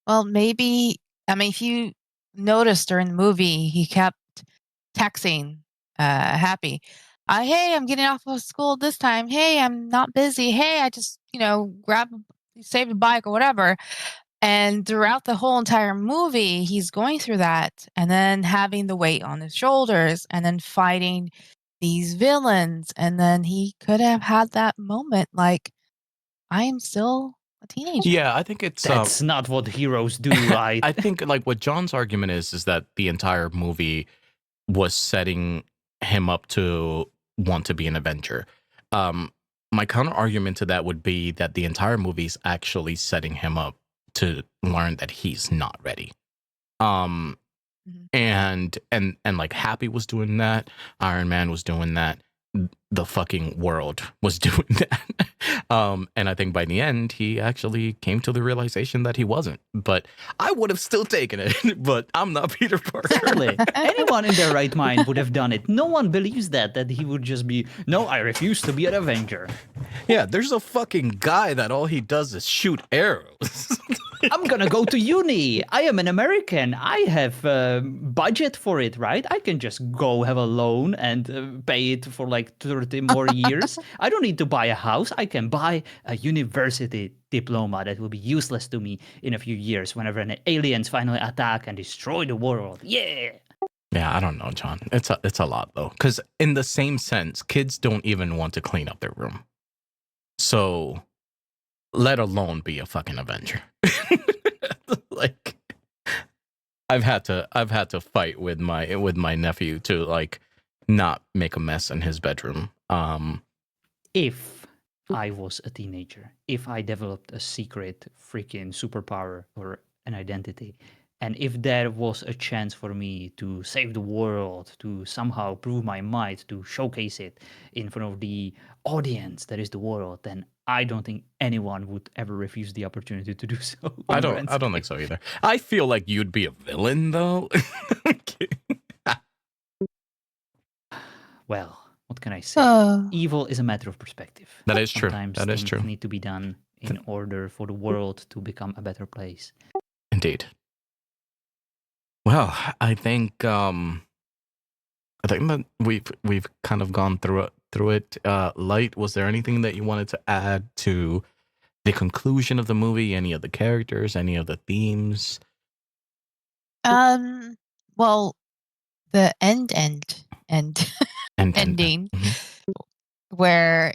Well, maybe, I mean, if you noticed during the movie, he kept texting Happy. Hey, I'm getting off of school this time. Hey, I'm not busy. Hey, I just, saved a bike or whatever. And throughout the whole entire movie, he's going through that and then having the weight on his shoulders and then fighting these villains, and then he could have had that moment like, I am still a teenager. Yeah, I think it's That's not what heroes do, right? I think like what John's argument is that the entire movie was setting him up to want to be an Avenger. My counter argument to that would be that the entire movie is actually setting him up to learn that he's not ready. Um, Mhm. and like Happy was doing that, Iron Man was doing that, the fucking world was doing that. And I think by the end he actually came to the realization that he wasn't. But I would have still taken it, but I'm not Peter Parker. Certainly. Anyone in their right mind would have done it. No one believes that he would just be, no, I refuse to be an Avenger. Yeah, there's a fucking guy that all he does is shoot arrows. I'm gonna go to uni. I am an American. I have budget for it, right? I can just go have a loan and pay it for like 30 more years. I don't need to buy a house. I can buy a university diploma that will be useless to me in a few years whenever an aliens finally attack and destroy the world. Yeah. Yeah, I don't know, John. It's a lot though, because in the same sense, kids don't even want to clean up their room. So, let alone be a fucking Avenger. Like, I've had to fight with my nephew to like not make a mess in his bedroom. If I was a teenager, if I developed a secret freaking superpower or an identity, and if there was a chance for me to save the world, to somehow prove my might, to showcase it in front of the audience that is the world, then I don't think anyone would ever refuse the opportunity to do so. I don't think so either. I feel like you'd be a villain though. Well, what can I say? Oh. Evil is a matter of perspective. That is true. Sometimes That is things true. need to be done in order for the world to become a better place. Indeed. Well, I think that we've kind of gone through it. Light, was there anything that you wanted to add to the conclusion of the movie? Any of the characters? Any of the themes? Well, the end And ending, Mhm. where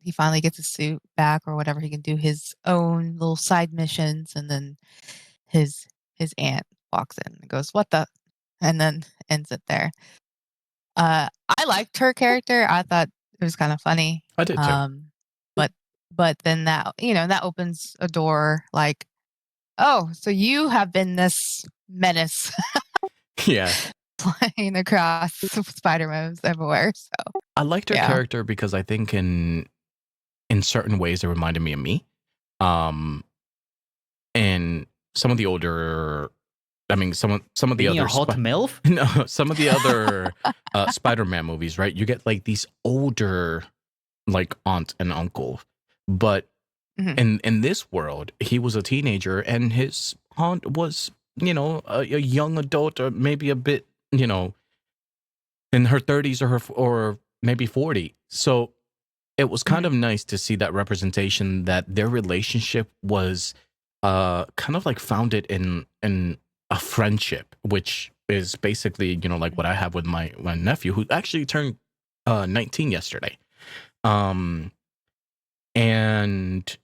he finally gets his suit back or whatever. He can do his own little side missions, and then his aunt walks in and goes, "What the?" and then ends it there. I liked her character. I thought it was kind of funny. I did too. But then that opens a door like, oh, so you have been this menace Yeah. flying across Spider-Man's everywhere. So I liked her Yeah. character because I think in certain ways it reminded me of me. And some of the older, I mean, some of the Being other a hot MILF? no, some of the other Spider-Man movies, right? You get like these older, like aunt and uncle, but Mhm. in this world, he was a teenager, and his aunt was, a young adult, or maybe a bit, in her 30s or maybe 40. So it was kind of nice to see that representation, that their relationship was kind of like founded in a friendship, which is basically like what I have with my nephew, who actually turned 19 yesterday. And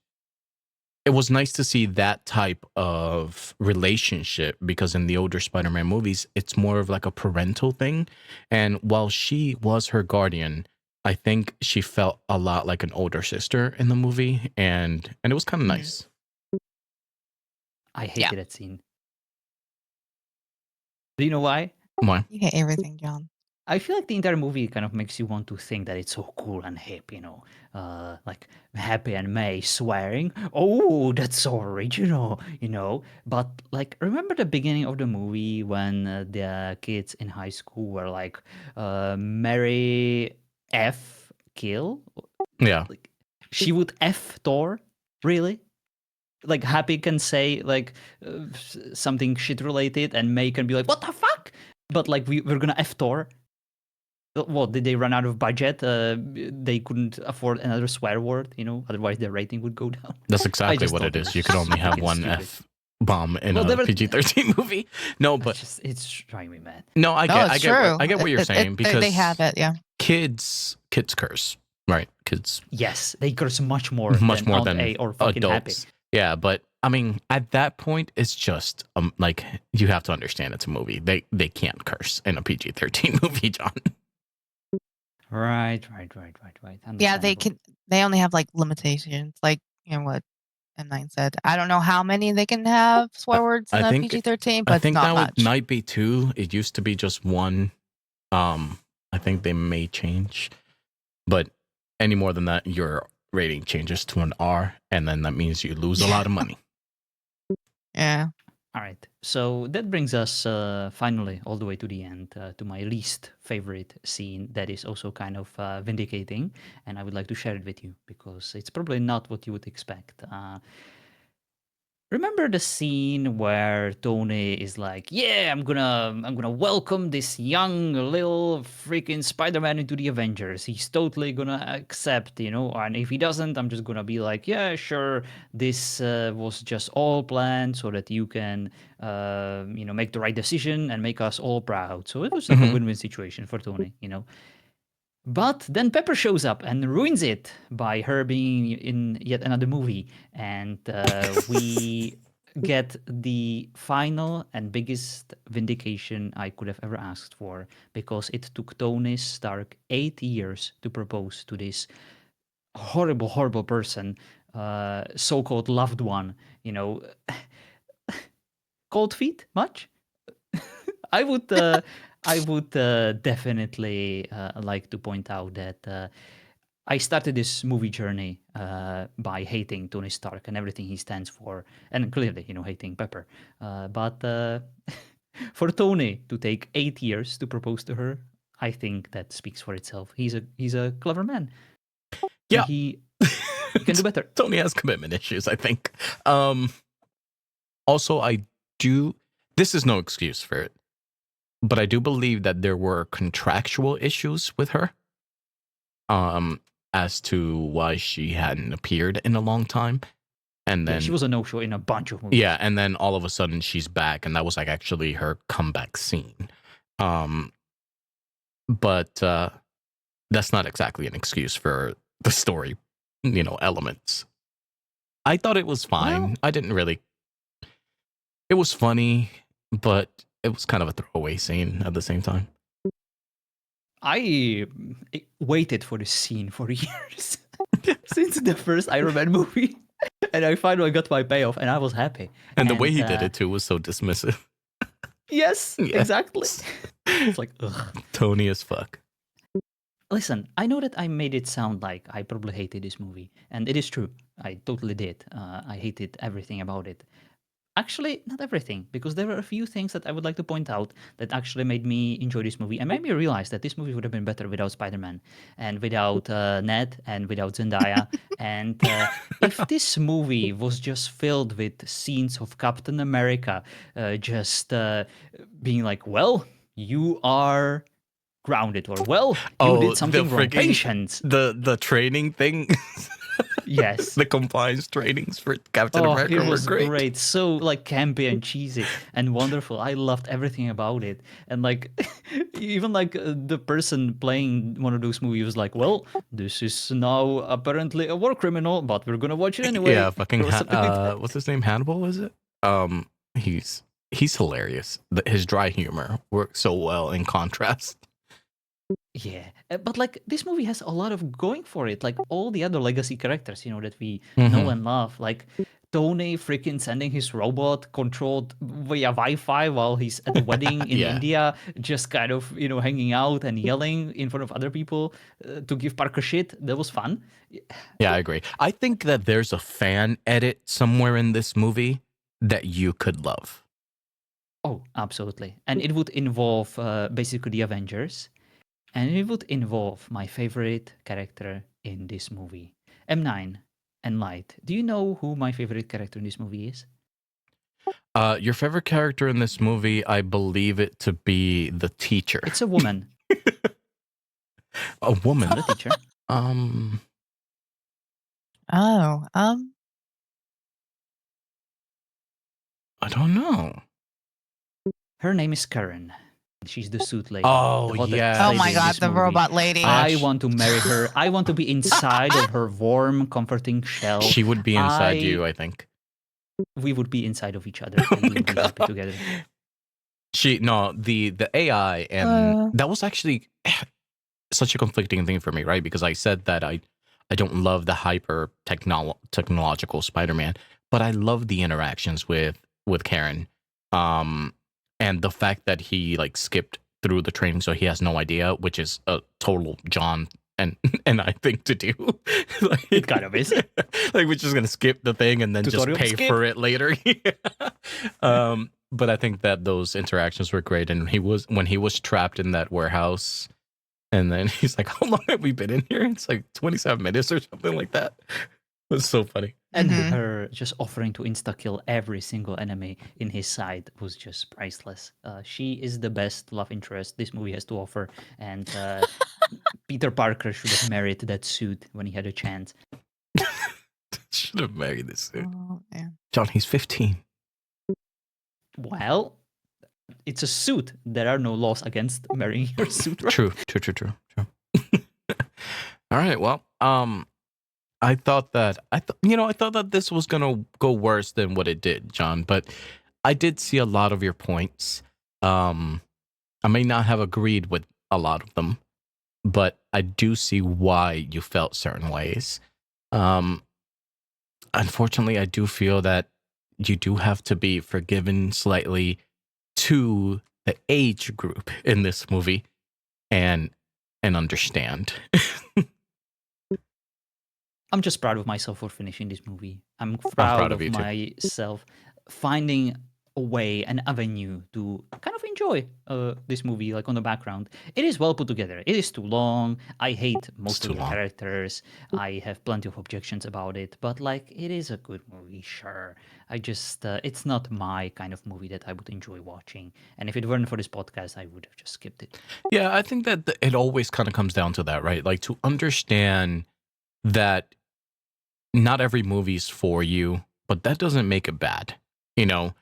it was nice to see that type of relationship, because in the older Spider-Man movies, it's more of like a parental thing. And while she was her guardian, I think she felt a lot like an older sister in the movie, and it was kind of nice. I hated that scene. Do you know why? Why? You hate everything, John. I feel like the entire movie kind of makes you want to think that it's so cool and hip, like Happy and May swearing. Oh, that's so original, But like, remember the beginning of the movie when the kids in high school were like, Mary F. Kill? Yeah. Like, she would F Thor? Really? Like, Happy can say like something shit related, and May can be like, what the fuck? But like, we're gonna F Thor. What, did they run out of budget? They couldn't afford another swear word, otherwise their rating would go down. That's exactly just what thought it it is. was You could only have freaking one stupid. F. bomb in Well, a never. PG-13 movie. No, It's but just it's driving me mad. no, I No, get, it's I get, what, true. I get what you're saying They have because it, yeah. kids curse, right? Kids Yes, they curse much more much than more Aunt than A or fucking Happy. adults. Yeah, but I mean, at that point, it's just like you have to understand it's a movie. They can't curse in a PG-13 movie, John. Right. Yeah, they Understandable. can. They only have like limitations, like what M9 said. I don't know how many they can have swear words in I a think PG-13, I but it's think not now it much. might be 2. It used to be just 1. I think they may change, but any more than that, your rating changes to an R, and then that means you lose a lot of money. Yeah. All right. So that brings us finally all the way to the end, to my least favorite scene that is also kind of vindicating. And I would like to share it with you because it's probably not what you would expect. Remember the scene where Tony is like, "Yeah, I'm gonna welcome this young little freaking Spider-Man into the Avengers. He's totally gonna accept, and if he doesn't, I'm just gonna be like, yeah, sure, this was just all planned so that you can, make the right decision and make us all proud." So it was like a Mhm. win-win situation for Tony. But then Pepper shows up and ruins it by her being in yet another movie. And we get the final and biggest vindication I could have ever asked for, because it took Tony Stark 8 years to propose to this horrible, horrible person, so-called loved one. Cold feet, much? I would definitely like to point out that I started this movie journey by hating Tony Stark and everything he stands for, and clearly, hating Pepper. But for Tony to take 8 years to propose to her, I think that speaks for itself. He's a clever man, and Yeah. he can do better. Tony has commitment issues, I think. Also, I do. This is no excuse for it, but I do believe that there were contractual issues with her. As to why she hadn't appeared in a long time, and Yeah, she then was a no-show in a bunch of movies. yeah, and then all of a sudden she's back, and that was like actually her comeback scene. But that's not exactly an excuse for the story, elements. I thought it was fine. Well, I didn't really. It was funny, but it was kind of a throwaway scene at the same time. I waited for this scene for years since the first Iron Man movie, and I finally got my payoff, and I was happy. And the way he did it too was so dismissive. Yes, exactly. It's like, ugh. Tony as fuck. Listen, I know that I made it sound like I probably hated this movie, and it is true. I totally did. I hated everything about it. Actually, not everything, because there were a few things that I would like to point out that actually made me enjoy this movie and made me realize that this movie would have been better without Spider-Man and without Ned and without Zendaya. And if this movie was just filled with scenes of Captain America just being like, well, you are grounded, or well, you did something wrong. Patience. The training thing. Yes. The compliance trainings for Captain Oh, America it were was great. So like campy and cheesy and wonderful. I loved everything about it. And like even like the person playing one of those movies was like, well, this is now apparently a war criminal, but we're gonna watch it anyway. Yeah, fucking Or something like that. what's his name? Hannibal, is it? He's hilarious. His dry humor works so well in contrast. Yeah, but like this movie has a lot of going for it. Like all the other legacy characters, that we know and love. Like Tony freaking sending his robot controlled via Wi-Fi while he's at the wedding in Yeah. India, just kind of hanging out and yelling in front of other people to give Parker shit. That was fun. Yeah, I agree. I think that there's a fan edit somewhere in this movie that you could love. Oh, absolutely. And it would involve basically the Avengers. And it would involve my favorite character in this movie. M9 and Light. Do you know who my favorite character in this movie is? Your favorite character in this movie, I believe it to be the teacher. It's a woman. A woman. Not a teacher. Oh, I don't know. Her name is Karen. She's the suit lady. Oh, the hottest yes. Oh lady my in god, this the movie. robot lady. I want to marry her. I want to be inside of her warm, comforting shell. She would be inside you, I think. We would be inside of each other, and we would be happy together. The AI, and that was actually such a conflicting thing for me, right? Because I said that I don't love the hyper technological Spider-Man, but I love the interactions with Karen, and the fact that he like skipped through the training, so he has no idea, which is a total John and I think to do. Like, It kind of is. Like we're just gonna skip the thing and then Tutorial just pay skip. for it later. But I think that those interactions were great, and when he was trapped in that warehouse. And then he's like, how long have we been in here? It's like 27 minutes or something like that. It was so funny. And Mhm. her just offering to insta-kill every single enemy in his side was just priceless. She is the best love interest this movie has to offer. And Peter Parker should have married that suit when he had a chance. Should have married this suit. Oh, man. John, he's 15. Well, it's a suit. There are no laws against marrying your suit, right? True. All right. Well, I thought that this was gonna go worse than what it did, John. But I did see a lot of your points. I may not have agreed with a lot of them, but I do see why you felt certain ways. Unfortunately, I do feel that you do have to be forgiven slightly to the age group in this movie and understand. I'm just proud of myself for finishing this movie. I'm proud, proud of of you too. myself finding a way, an avenue to kind of enjoy this movie, like on the background. It is well put together. It is too long. I hate most too of the long. characters. I have plenty of objections about it, but like it is a good movie, sure. I just it's not my kind of movie that I would enjoy watching. And if it weren't for this podcast, I would have just skipped it. Yeah, I think that it always kind of comes down to that, right? Like to understand that not every movie's for you, but that doesn't make it bad. You know,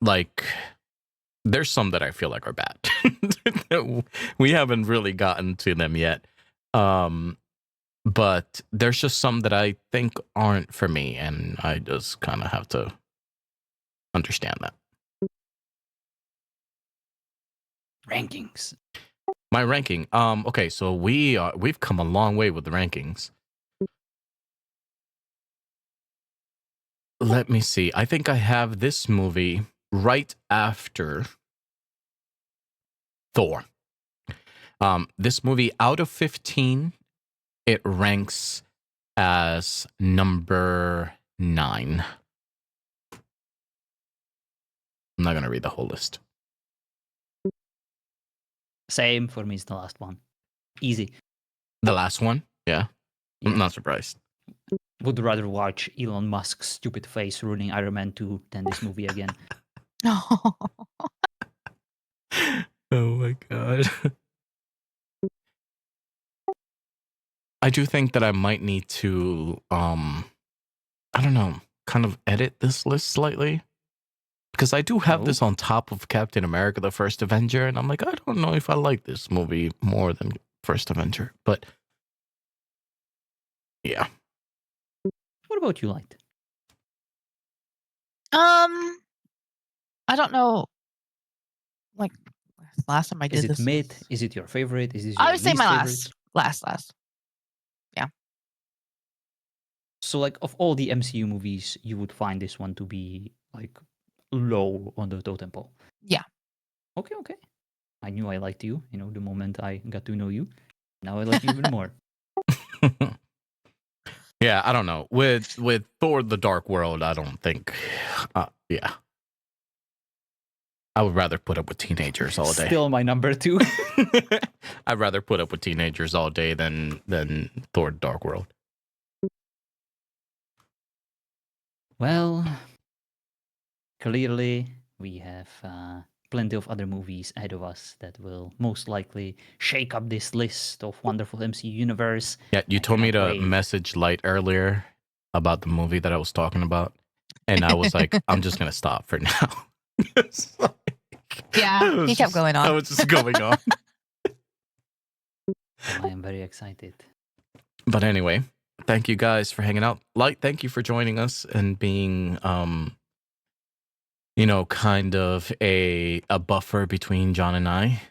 like there's some that I feel like are bad. We haven't really gotten to them yet. But there's just some that I think aren't for me, and I just kind of have to understand that. Rankings. My ranking. Okay, so we've come a long way with the rankings. Let me see. I think I have this movie right after Thor. This movie, out of 15, it ranks as number 9. I'm not gonna read the whole list. Same for me is the last one. Easy. The last one, yeah. Yeah. I'm not surprised. Would rather watch Elon Musk's stupid face ruining Iron Man 2 than this movie again. Oh. Oh my god. I do think that I might need to I don't know, kind of edit this list slightly. Because I do have this on top of Captain America, the First Avenger, and I'm like, I don't know if I like this movie more than First Avenger. But yeah. What about you, Light? I don't know. Like last time I did Is it this. mid? Is it your favorite? Is this your I would say least my favorite? last. So, like, of all the MCU movies, you would find this one to be like low on the totem pole. Yeah. Okay. I knew I liked you. You know, the moment I got to know you. Now I like you even more. Yeah, I don't know. With Thor: The Dark World, I don't think. Yeah, I would rather put up with teenagers all day. Still my number 2. I'd rather put up with teenagers all day than Thor: Dark World. Well, clearly we have plenty of other movies ahead of us that will most likely shake up this list of wonderful MCU universe. Yeah, you I told me cannot to wait. message Light earlier about the movie that I was talking about. And I was like, I'm just gonna stop for now. It's like- Yeah, he kept going I on. was just going on. I am very excited. But anyway, thank you guys for hanging out. Light, thank you for joining us and being kind of a buffer between John and I.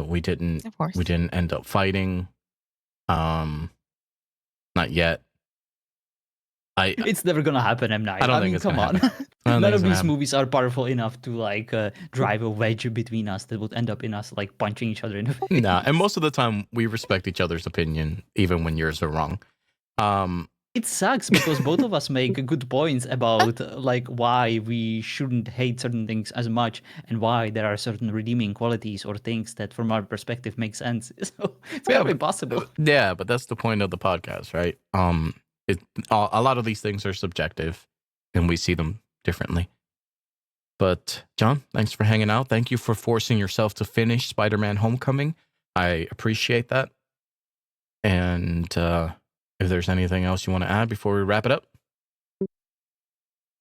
We didn't Of course. end up fighting. Not yet. It's never gonna happen, M. Night. I don't I think mean, it's come gonna on. happen. I don't None think of it's gonna these happen. movies are powerful enough to like drive a wedge between us that would end up in us like punching each other in the face. Nah, and most of the time we respect each other's opinion, even when yours are wrong. It sucks because both of us make good points about like why we shouldn't hate certain things as much and why there are certain redeeming qualities or things that from our perspective make sense. So it's Yeah, gotta be but- possible. Yeah, but that's the point of the podcast, right? A lot of these things are subjective, and we see them differently. But John, thanks for hanging out. Thank you for forcing yourself to finish Spider-Man: Homecoming. I appreciate that. And if there's anything else you want to add before we wrap it up,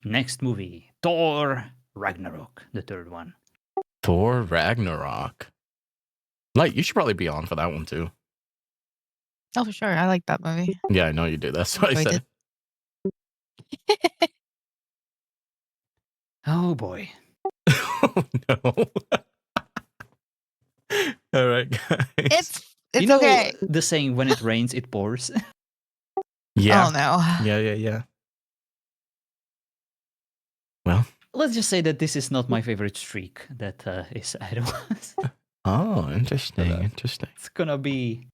Next movie, Thor Ragnarok, the third one. Thor Ragnarok. Light, you should probably be on for that one too. Oh, for sure. I like that movie. Yeah, I know you do. That's what I Enjoyed said. Oh boy. Oh no. All right, guys. It's You know okay. the saying, when it rains, it pours? Yeah. Oh no. Yeah. Well. Let's just say that this is not my favorite streak that is ahead of us. Oh, interesting. Hello. Interesting. It's gonna be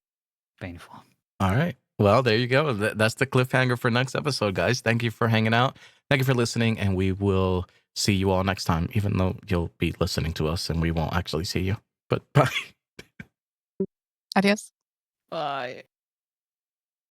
painful. All right. Well, there you go. That's the cliffhanger for next episode, guys. Thank you for hanging out. Thank you for listening, and we will see you all next time, even though you'll be listening to us and we won't actually see you. But bye. Adios. Bye.